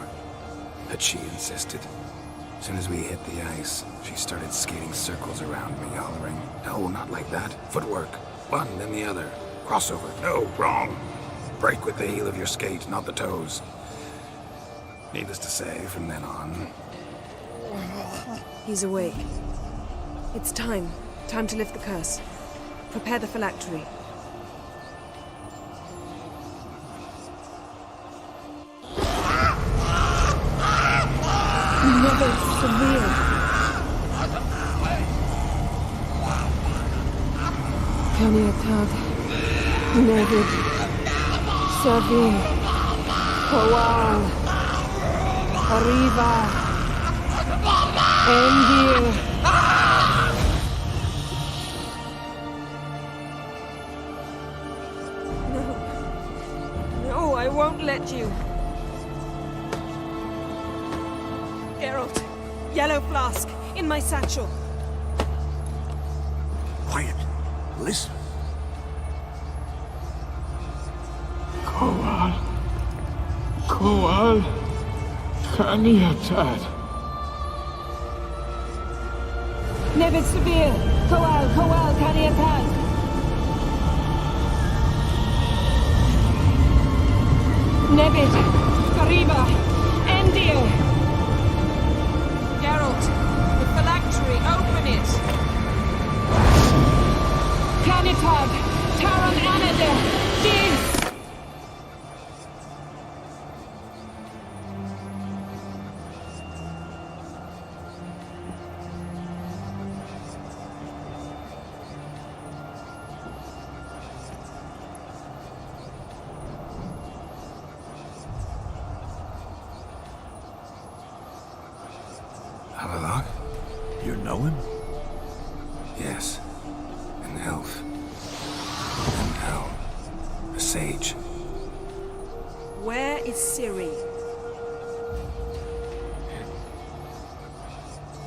But she insisted. As soon as we hit the ice, she started skating circles around me, hollering, "No, not like that. Footwork. One, then the other. Crossover. No, wrong. Break with the heel of your skate, not the toes." Needless to say, from then on... He's awake. It's time. Time to lift the curse. Prepare the phylactery. Never severe. Kaniatad, Nevid, Savin, Kowal, Arriva, Endir. No, I won't let you. Geralt, yellow flask, in my satchel. Quiet. Listen. Kowal, Kaniatad. Nevid Severe, Kowal, Kaniatad. Nevid, Kariba, Endir. Geralt, the phylactery, open it! Canitad, Taran Anadir, Diz! Avalok? You know him? Yes. An elf. And now, a sage. Where is Ciri?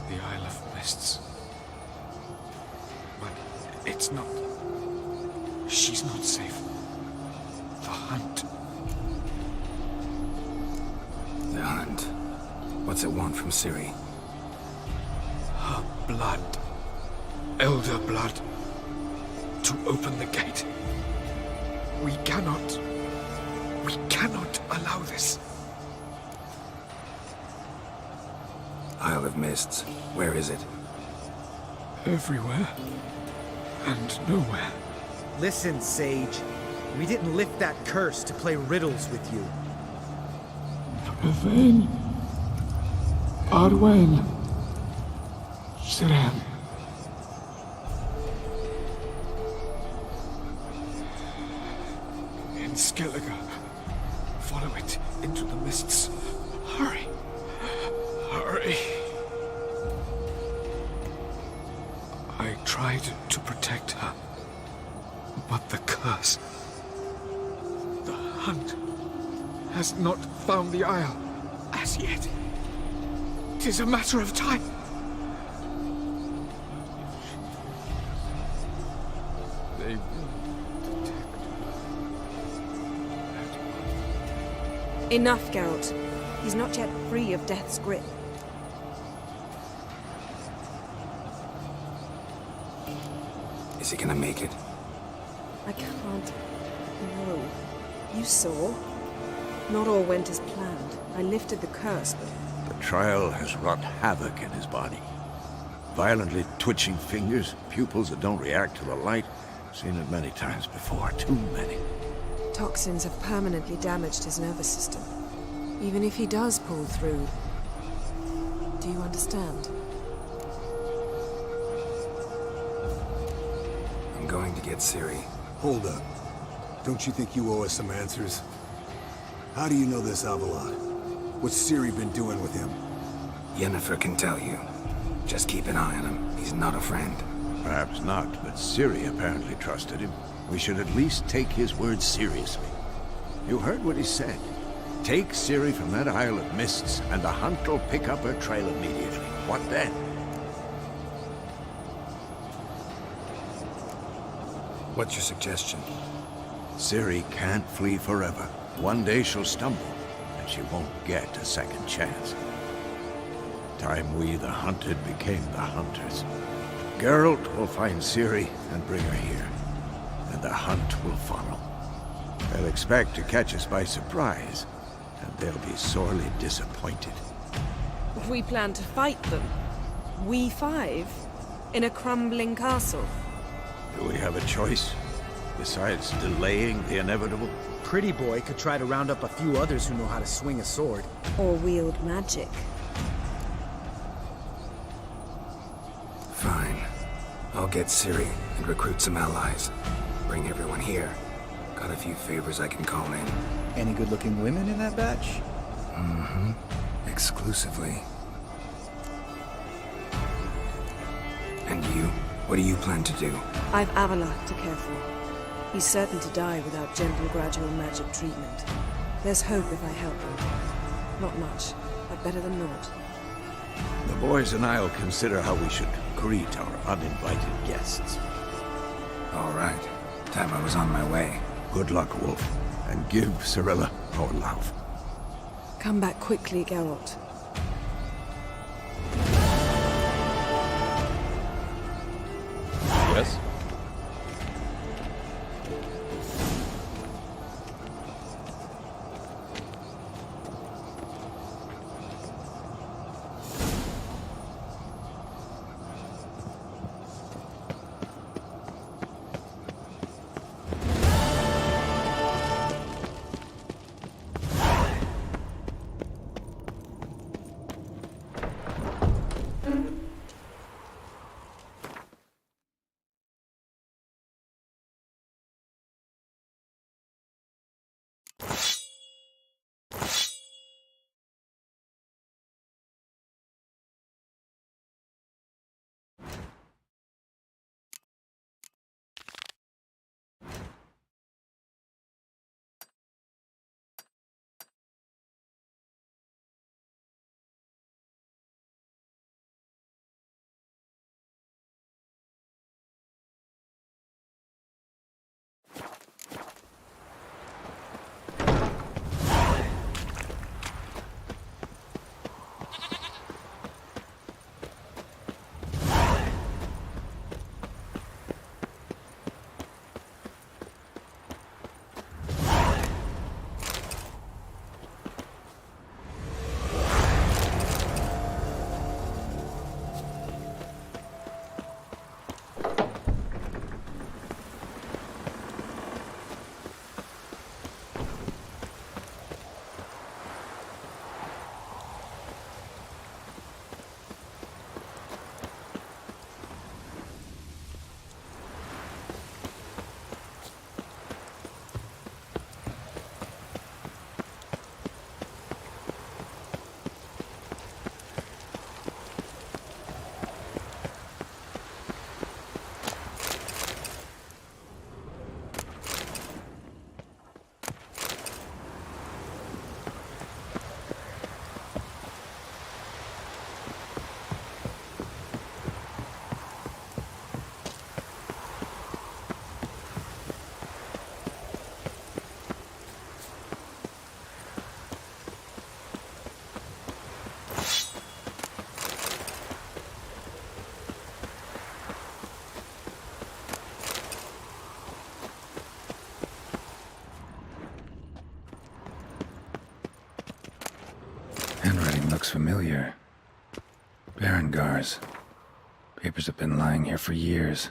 The Isle of Mists. But it's not. She's not safe. The hunt. The hunt. What's it want from Ciri? Her blood. Elder blood. To open the gate. We cannot allow this. Isle of Mists. Where is it? Everywhere. And nowhere. Listen, Sage. We didn't lift that curse to play riddles with you. Yvain. Arwen. Siren. In Skellige. Follow it into the mists. Hurry. Hurry. I tried to protect her. But the curse... The hunt has not found the Isle as yet. 'Tis a matter of time. They will detect. Enough, Geralt. He's not yet free of death's grip. Is he gonna make it? I can't... No. You saw? Not all went as planned. I lifted the curse, but... The trial has wrought havoc in his body. Violently twitching fingers, pupils that don't react to the light. Seen it many times before, too many. Toxins have permanently damaged his nervous system. Even if he does pull through... Do you understand? I'm going to get Ciri. Hold up. Don't you think you owe us some answers? How do you know this Avalon? What's Ciri been doing with him? Yennefer can tell you. Just keep an eye on him. He's not a friend. Perhaps not, but Ciri apparently trusted him. We should at least take his words seriously. You heard what he said. Take Ciri from that Isle of Mists, and the hunt will pick up her trail immediately. What then? What's your suggestion? Ciri can't flee forever. One day she'll stumble, and she won't get a second chance. Time we, the hunted, became the hunters. Geralt will find Ciri and bring her here, and the hunt will follow. They'll expect to catch us by surprise, and they'll be sorely disappointed. We plan to fight them. We five? In a crumbling castle? Do we have a choice? Besides delaying the inevitable? Pretty Boy could try to round up a few others who know how to swing a sword. Or wield magic. Fine. I'll get Ciri and recruit some allies. Bring everyone here. Got a few favors I can call in. Any good-looking women in that batch? Mm-hmm. Exclusively. And you? What do you plan to do? I've Avalok to care for. He's certain to die without gentle, gradual magic treatment. There's hope if I help him. Not much, but better than naught. The boys and I'll consider how we should greet our uninvited guests. All right. Time I was on my way. Good luck, Wolf, and give Cirilla our love. Come back quickly, Geralt. Yes? looks familiar. Berengar's. Papers have been lying here for years.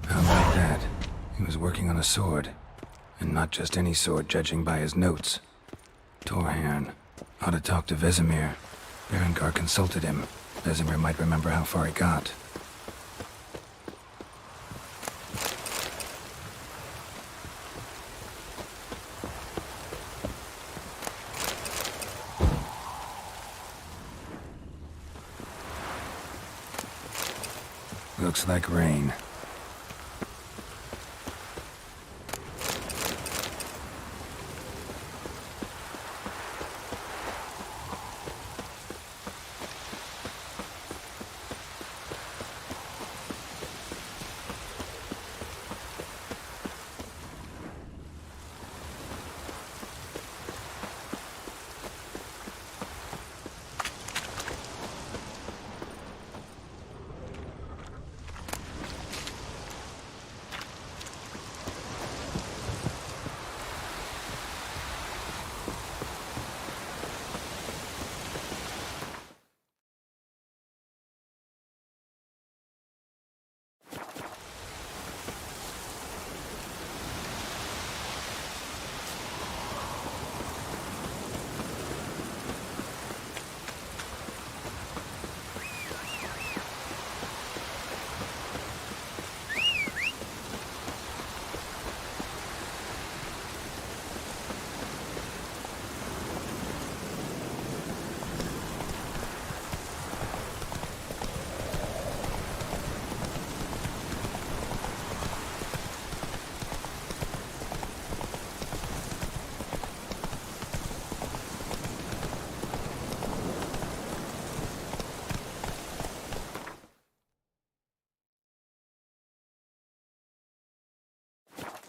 How about that? He was working on a sword. And not just any sword, judging by his notes. Torhairn. Ought to talk to Vesemir. Berengar consulted him. Vesemir might remember how far he got. Looks like rain.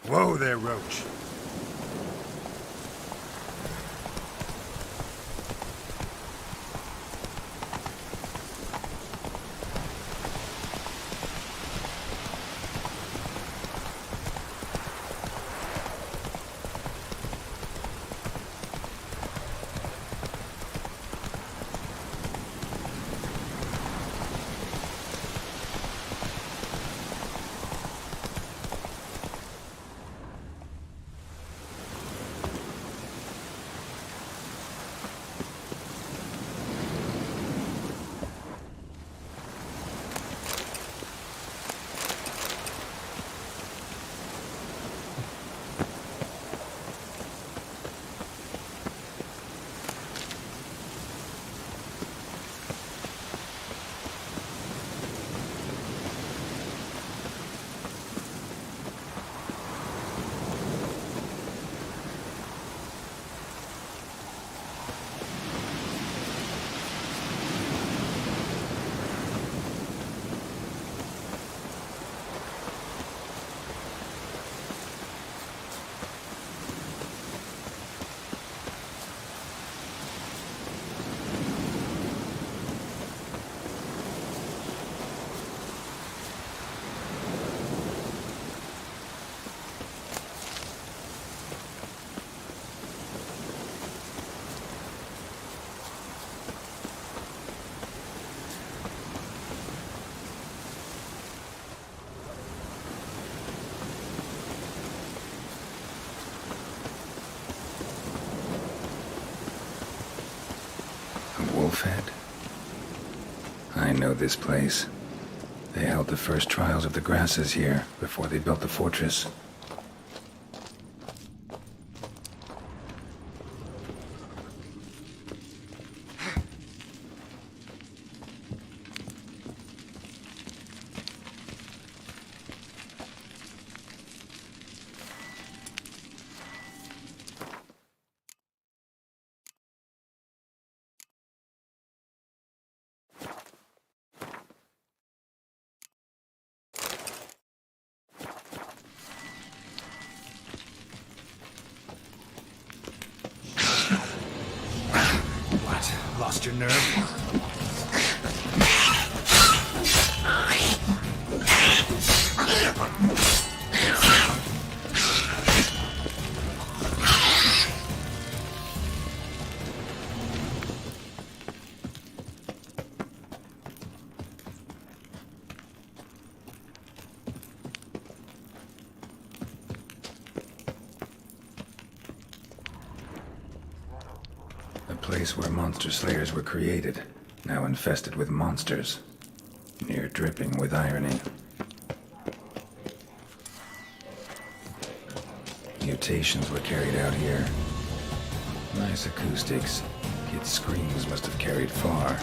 Whoa there, Roach. Wolfhead? I know this place. They held the first trials of the grasses here before they built the fortress. Lost your nerve? The place where monster slayers were created, now infested with monsters, near dripping with irony. Mutations were carried out here. Nice acoustics. Kids' screams must have carried far.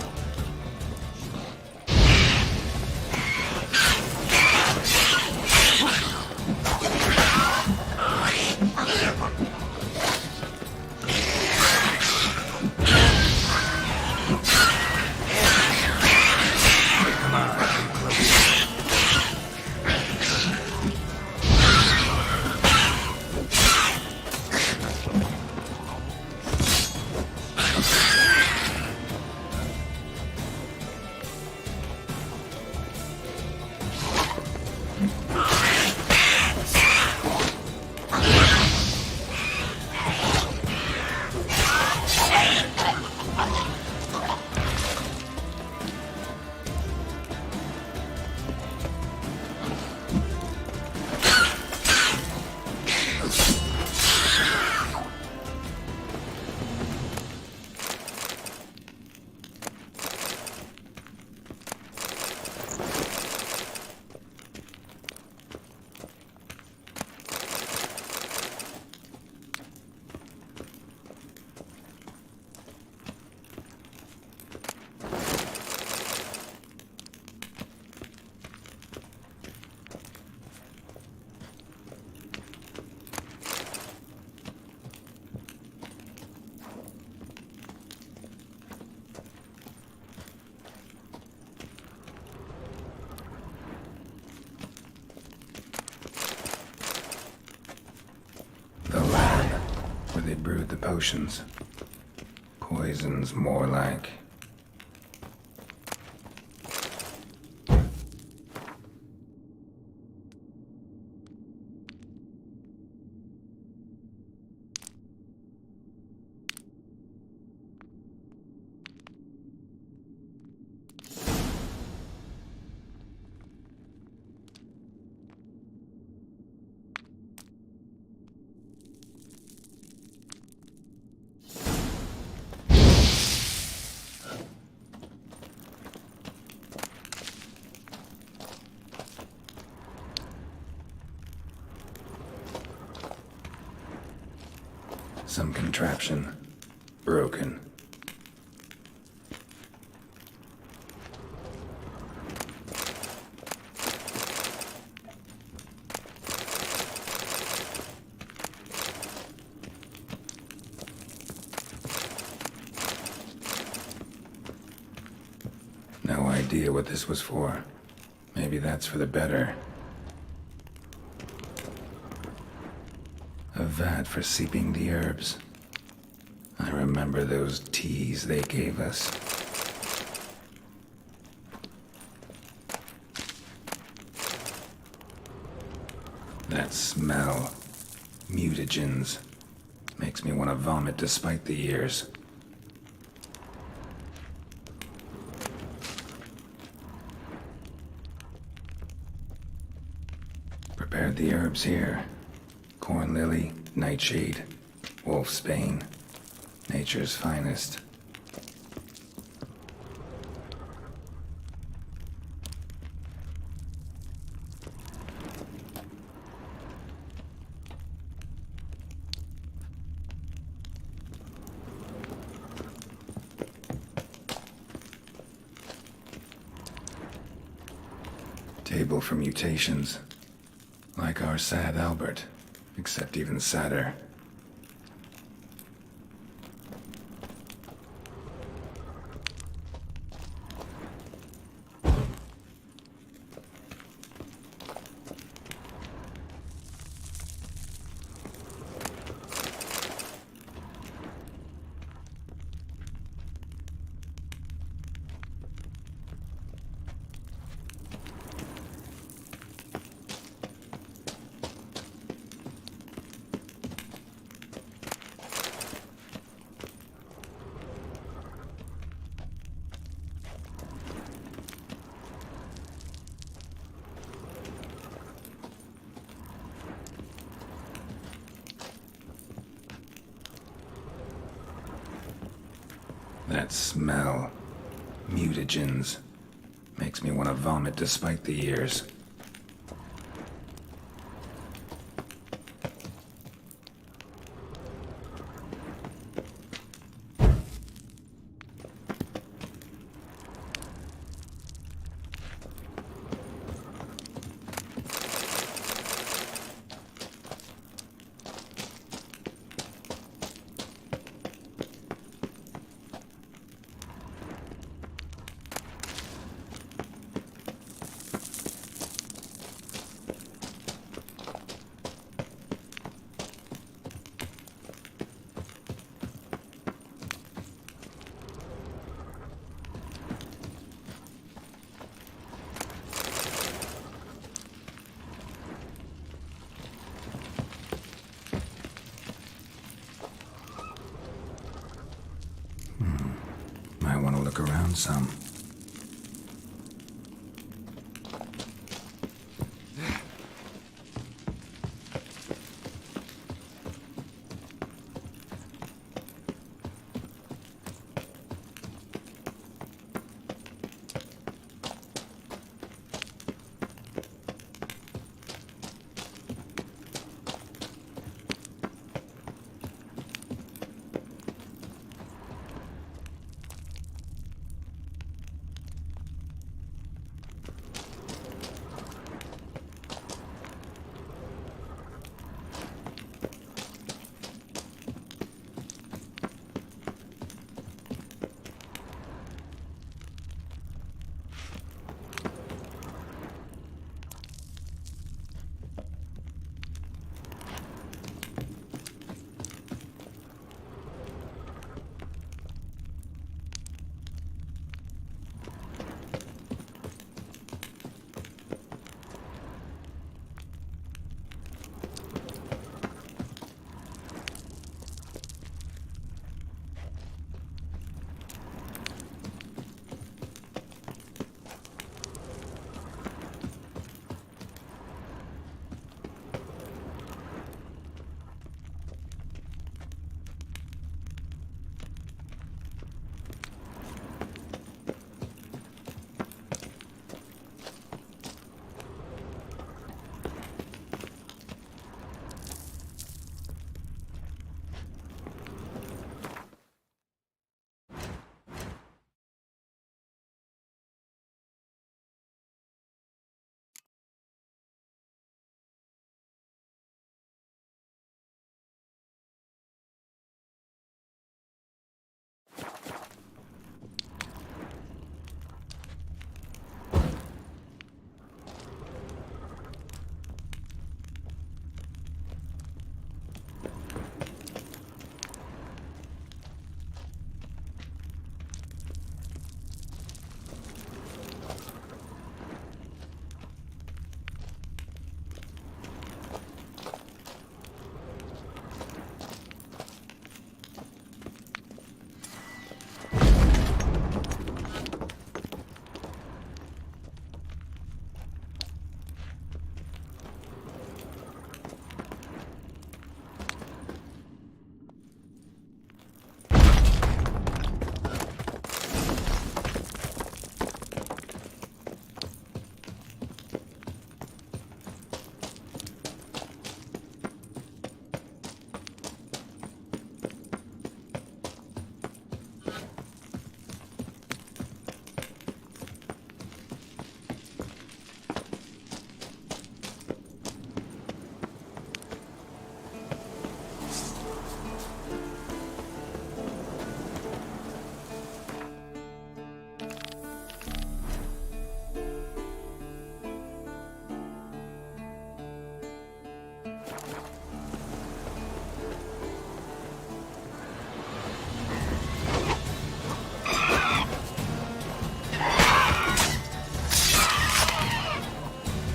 The lab, where they brewed the potions. Poisons, more like. Some contraption. Broken. No idea what this was for. Maybe that's for the better. A vat for seeping the herbs. I remember those teas they gave us. That smell. Mutagens. Makes me want to vomit despite the years. Prepared the herbs here. Corn lily, nightshade, wolfsbane, nature's finest. Table for mutations, like our sad Albert. Except even sadder. That smell. Mutagens. Makes me want to vomit despite the years. I want to look around some.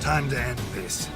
Time to end this.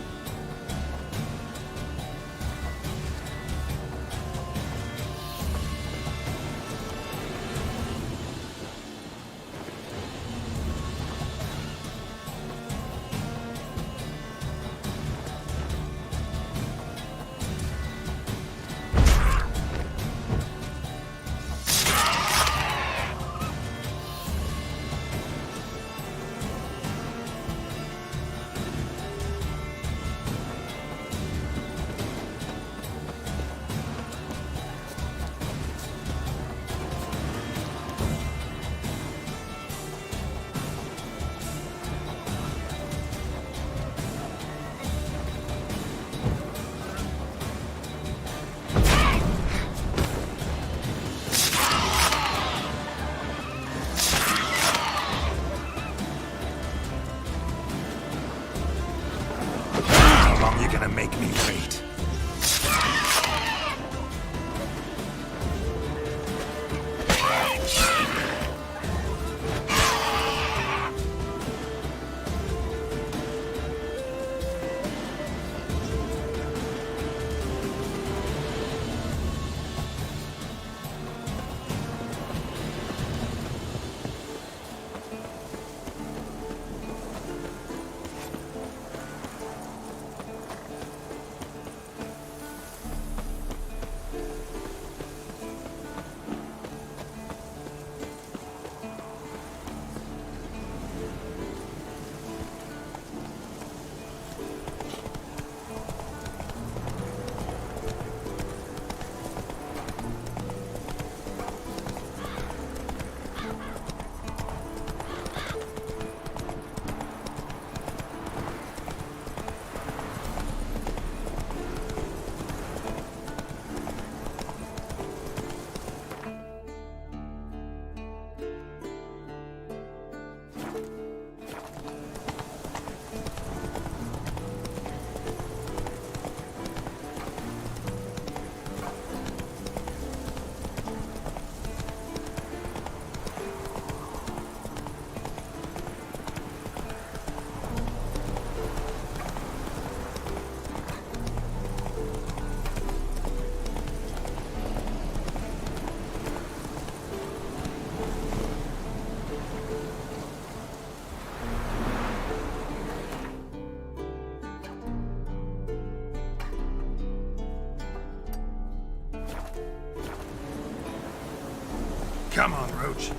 Come on, Roach.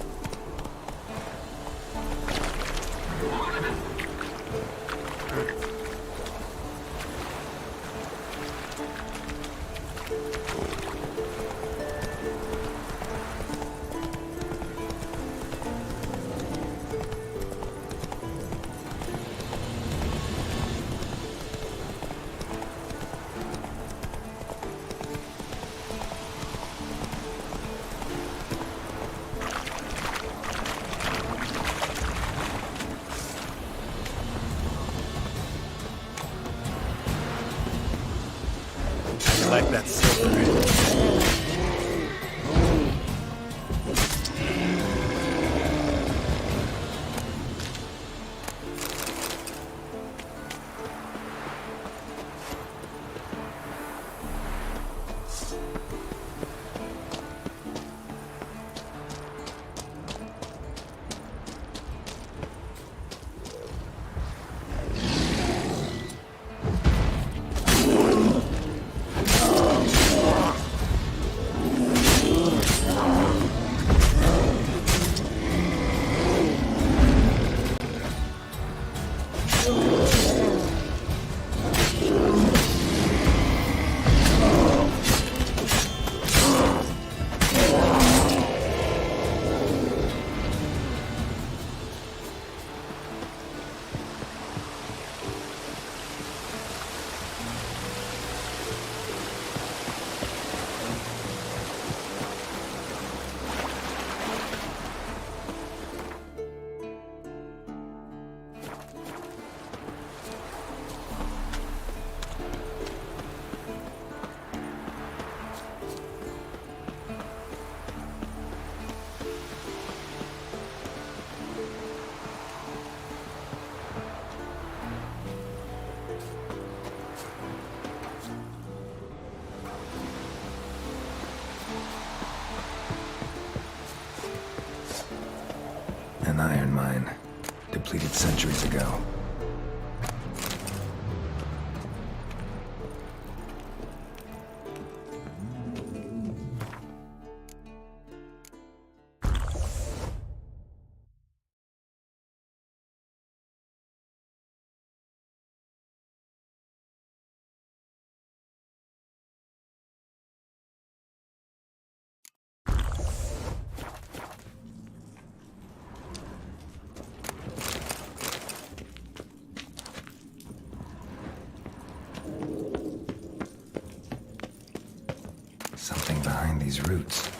I like that silver. An iron mine, depleted centuries ago. Something behind these roots.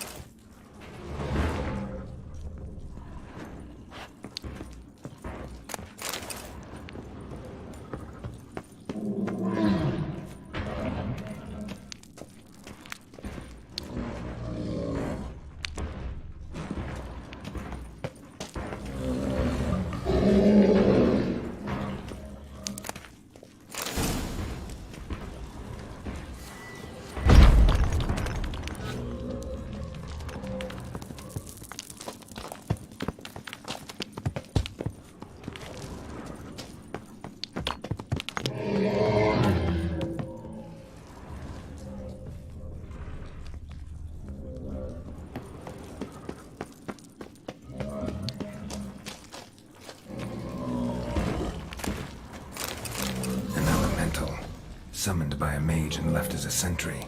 Summoned by a mage and left as a sentry.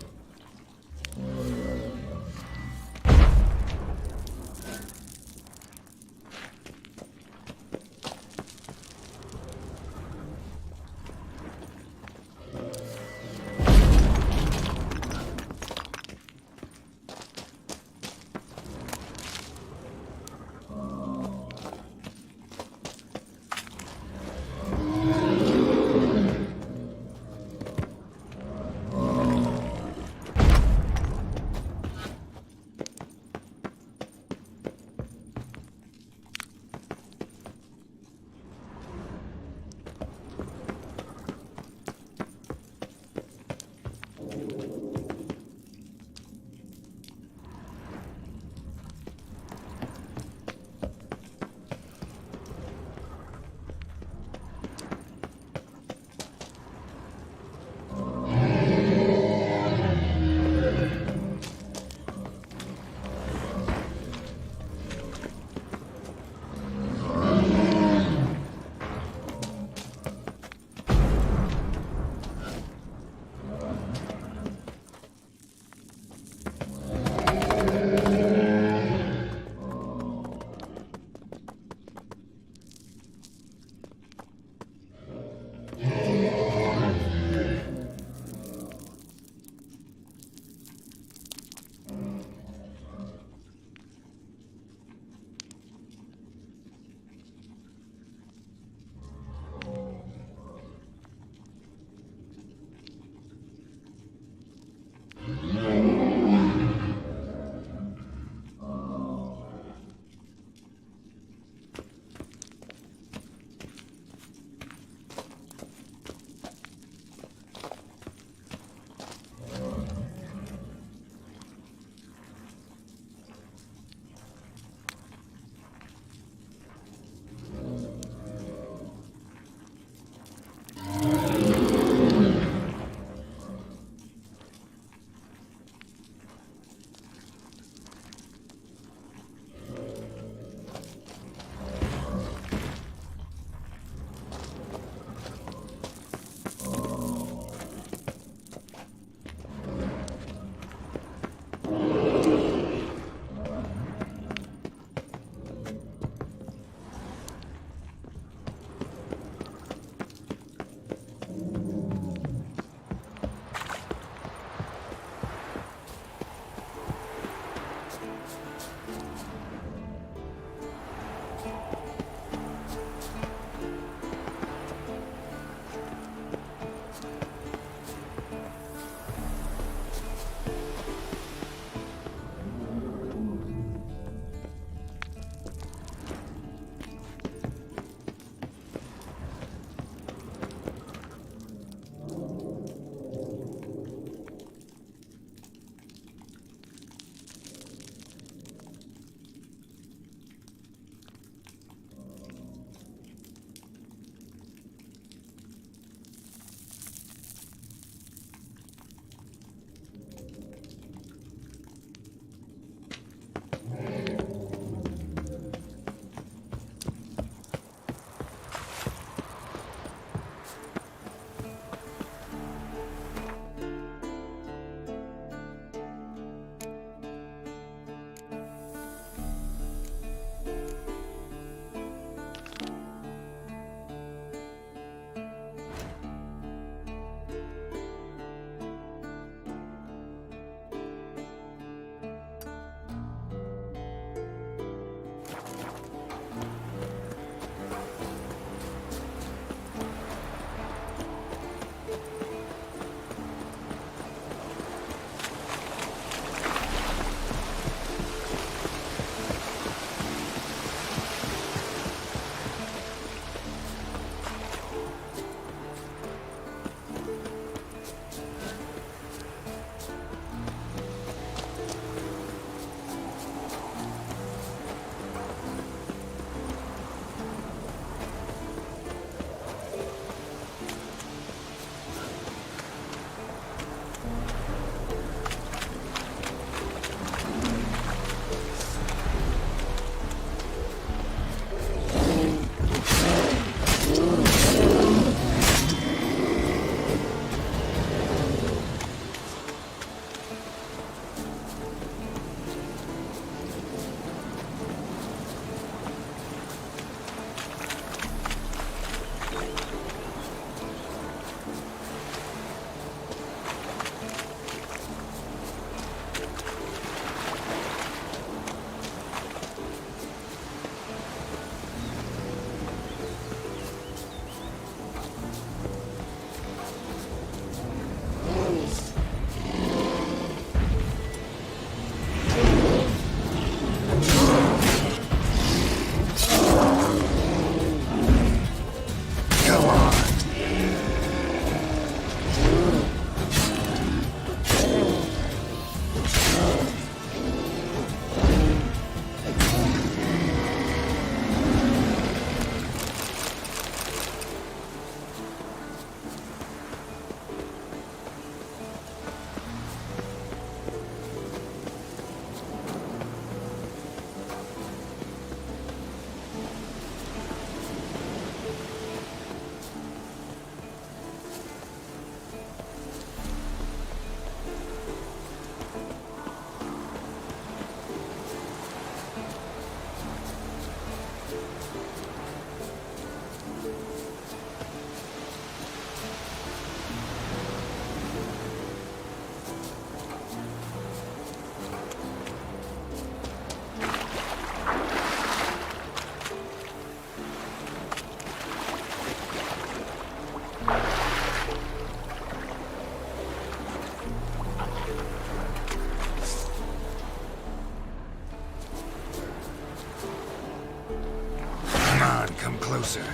Come closer.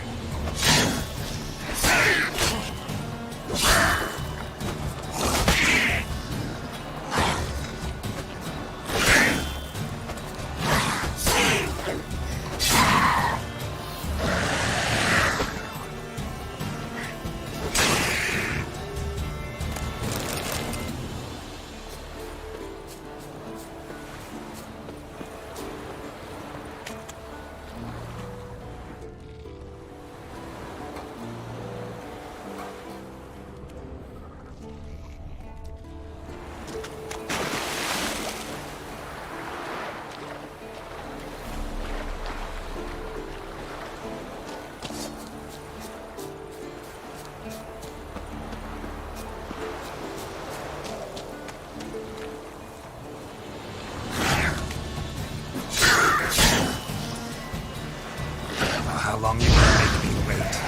How long you gonna make me wait?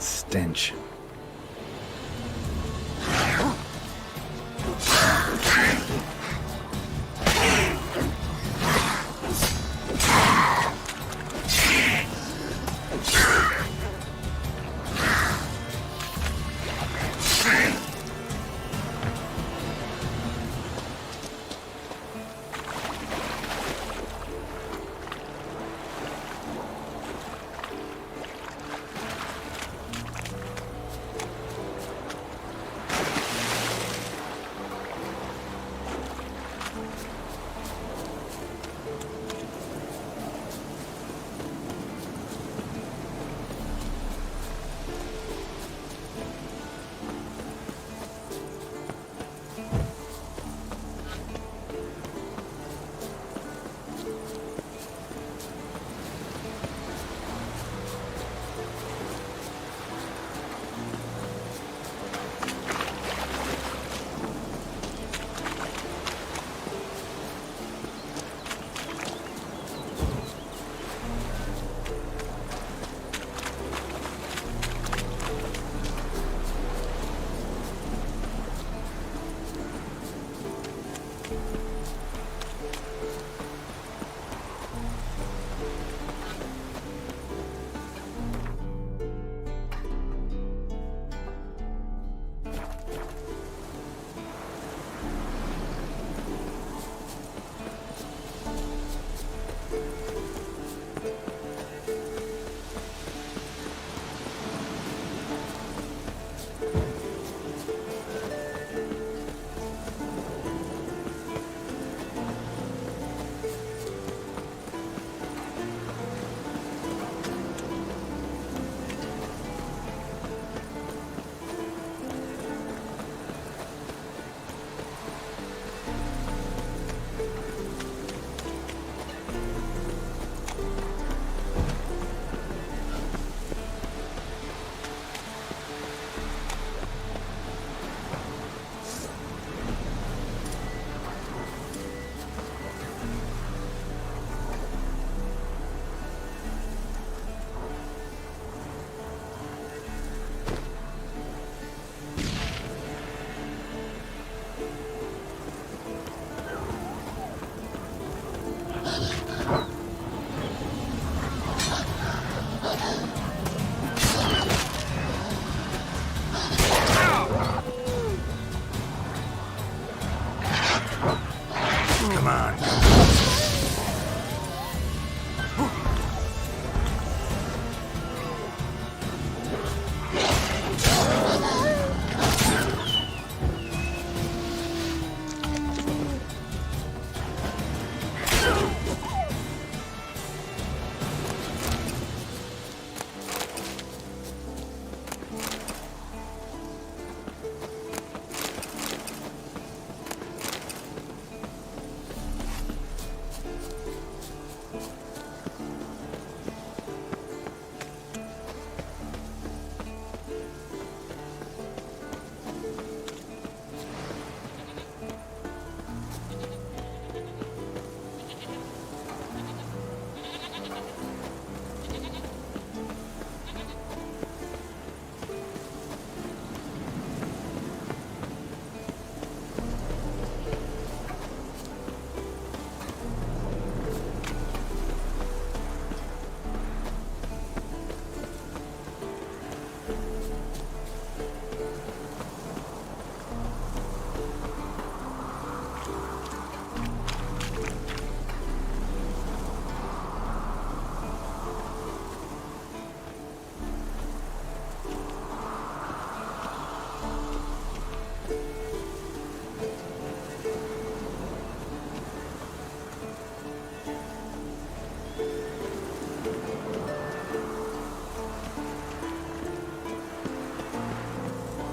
that stench.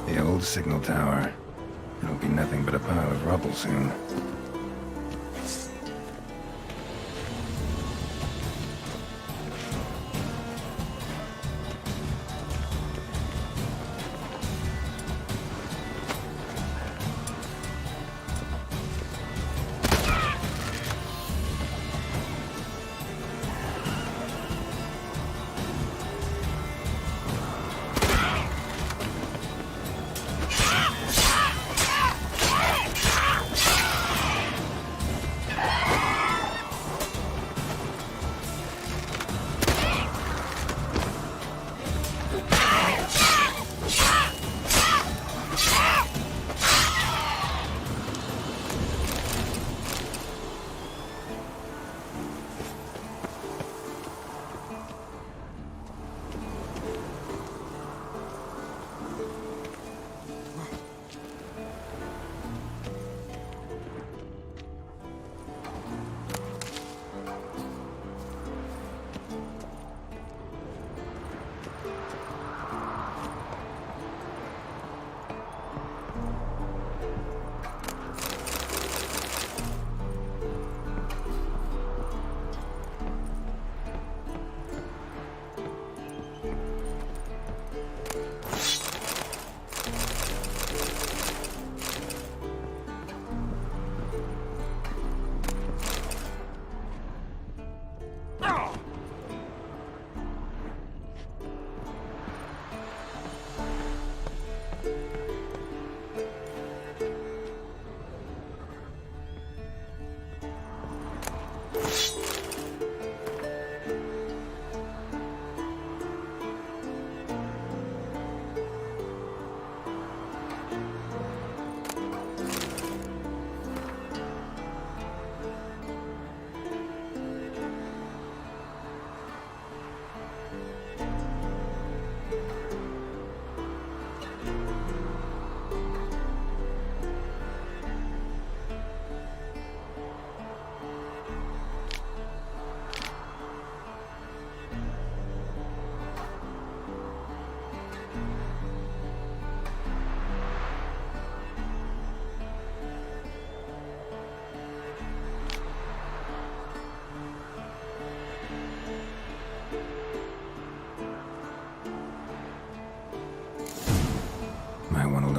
The old signal tower. It'll be nothing but a pile of rubble soon.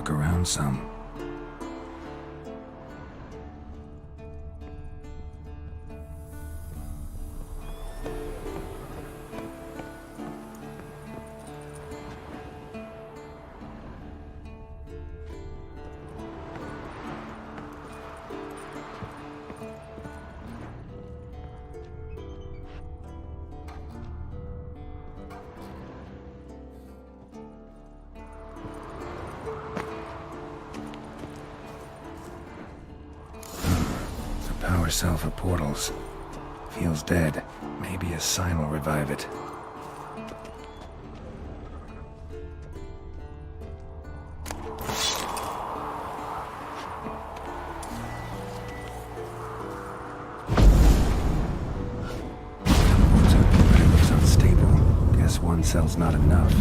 look around some. Power cell for portals. Feels dead. Maybe a sign will revive it. But it looks unstable. Guess one cell's not enough.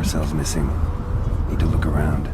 Cell's missing. Need to look around.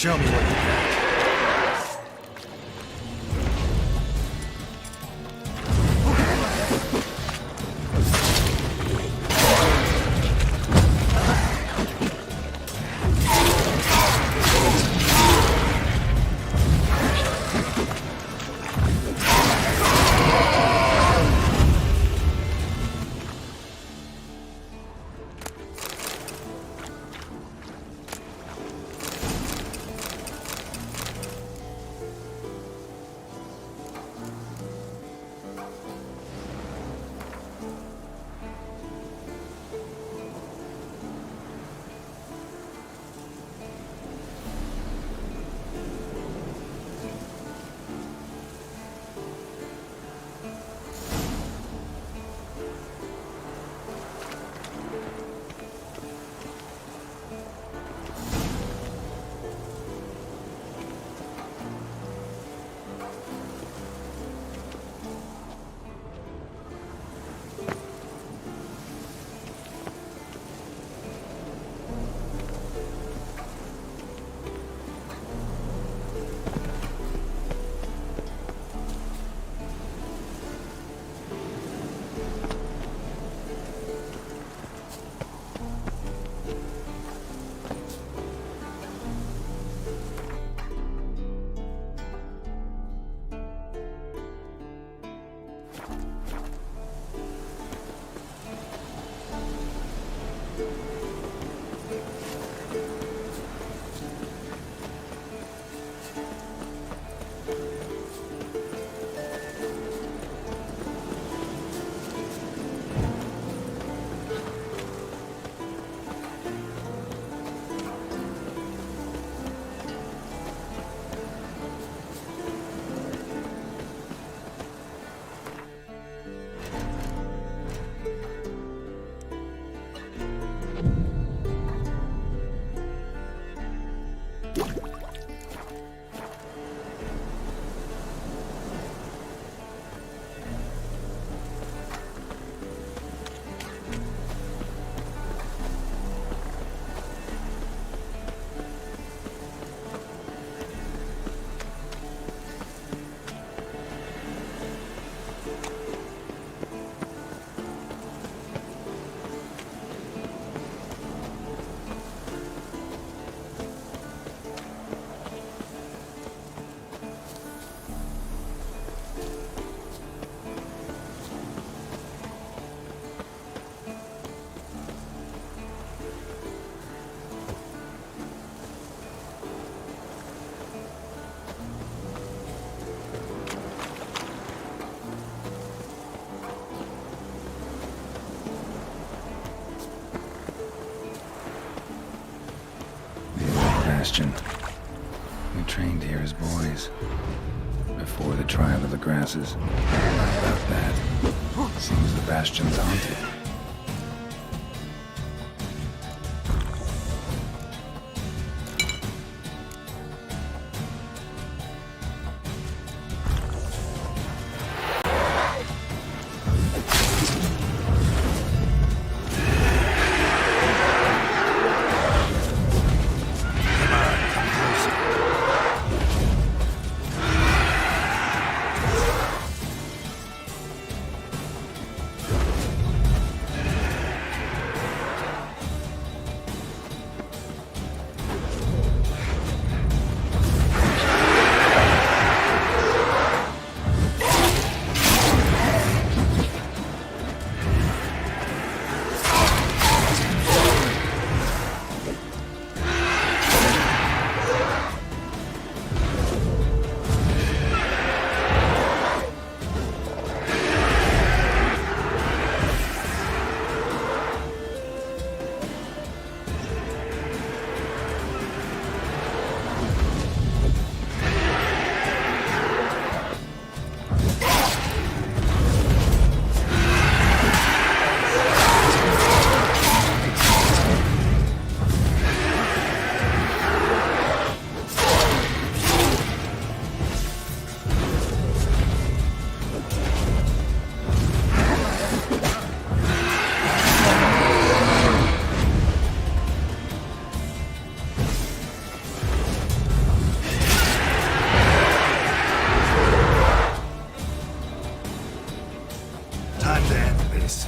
Show me what you got. Bastion. We trained here as boys. Before the trial of the grasses. About that. Seems the Bastion's haunted. place.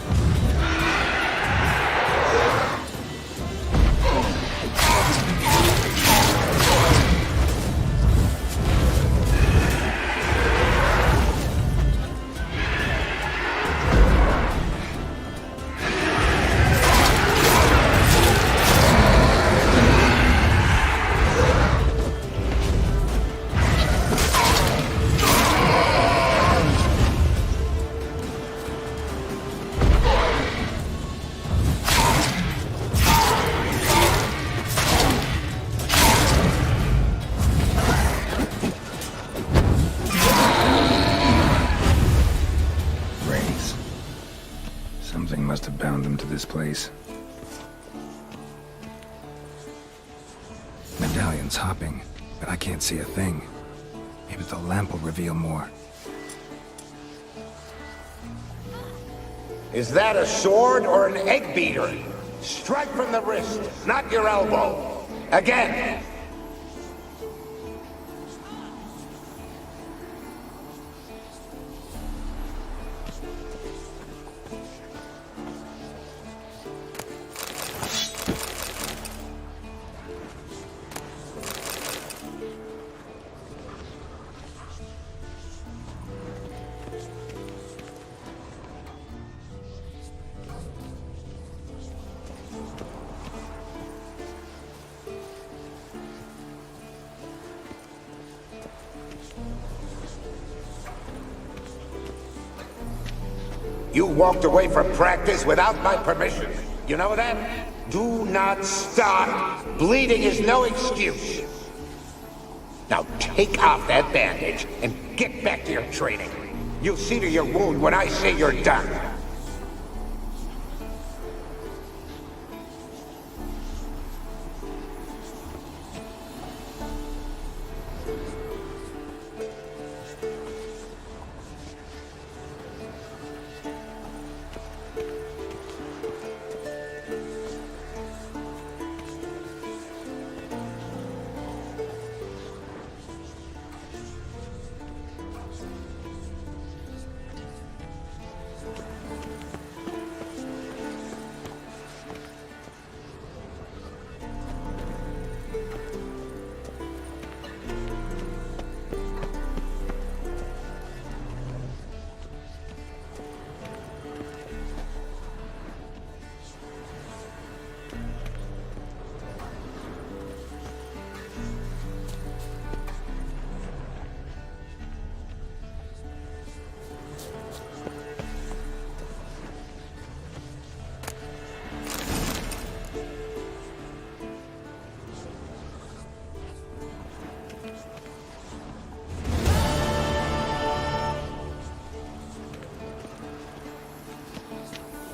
Something must have bound them to this place. Medallion's hopping, but I can't see a thing. Maybe the lamp will reveal more. Is that a sword or an egg beater? Strike from the wrist, not your elbow. Again! You walked away from practice without my permission. You know that? Do not stop. Bleeding is no excuse. Now take off that bandage and get back to your training. You'll see to your wound when I say you're done.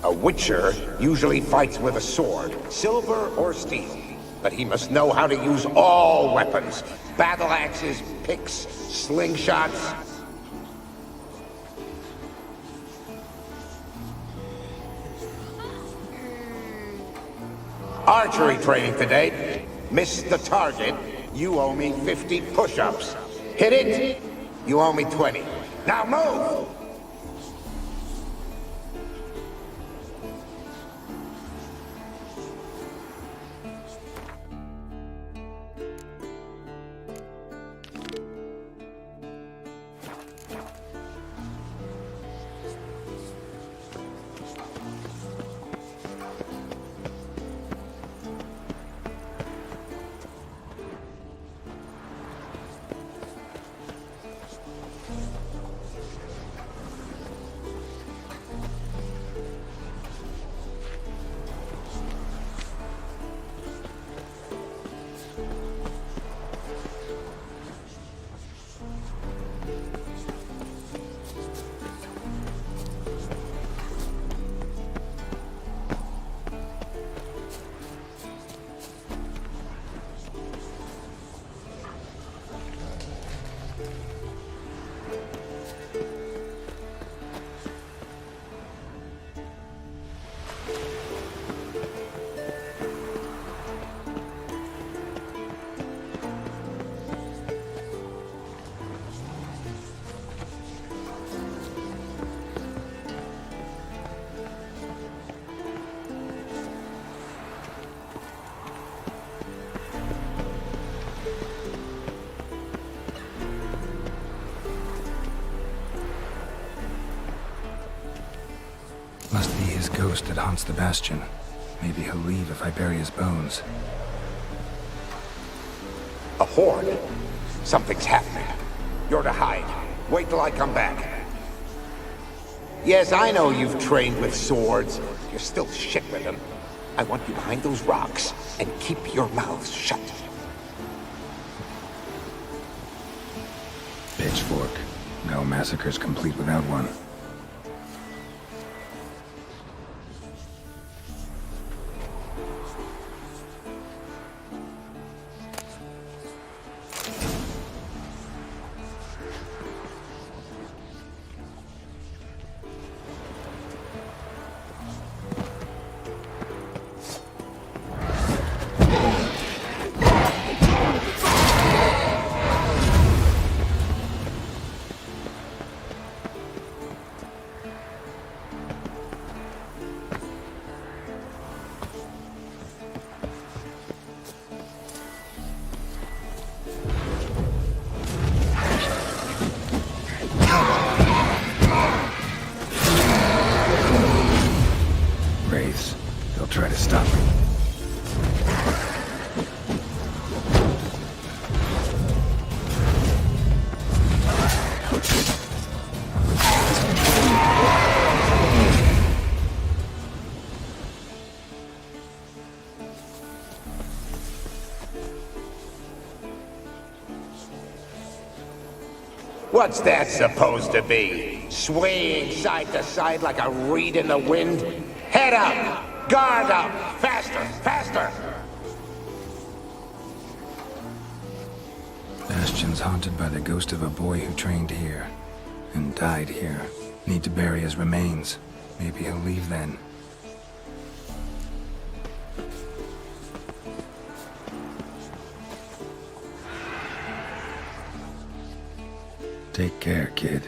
A Witcher usually fights with a sword, silver or steel. But he must know how to use all weapons. Battle axes, picks, slingshots. Archery training today. Missed the target, you owe me 50 push-ups. Hit it, you owe me 20. Now move! Must be his ghost that haunts the bastion. Maybe he'll leave if I bury his bones. A horde? Something's happening. You're to hide. Wait till I come back. Yes, I know you've trained with swords. You're still shit with them. I want you behind those rocks, and keep your mouths shut. Pitchfork. No massacre's complete without one. They'll try to stop me. What's that supposed to be? Swaying side to side like a reed in the wind? Head up! Guard up! Faster! Faster! Bastion's haunted by the ghost of a boy who trained here and died here. Need to bury his remains. Maybe he'll leave then. Take care, kid.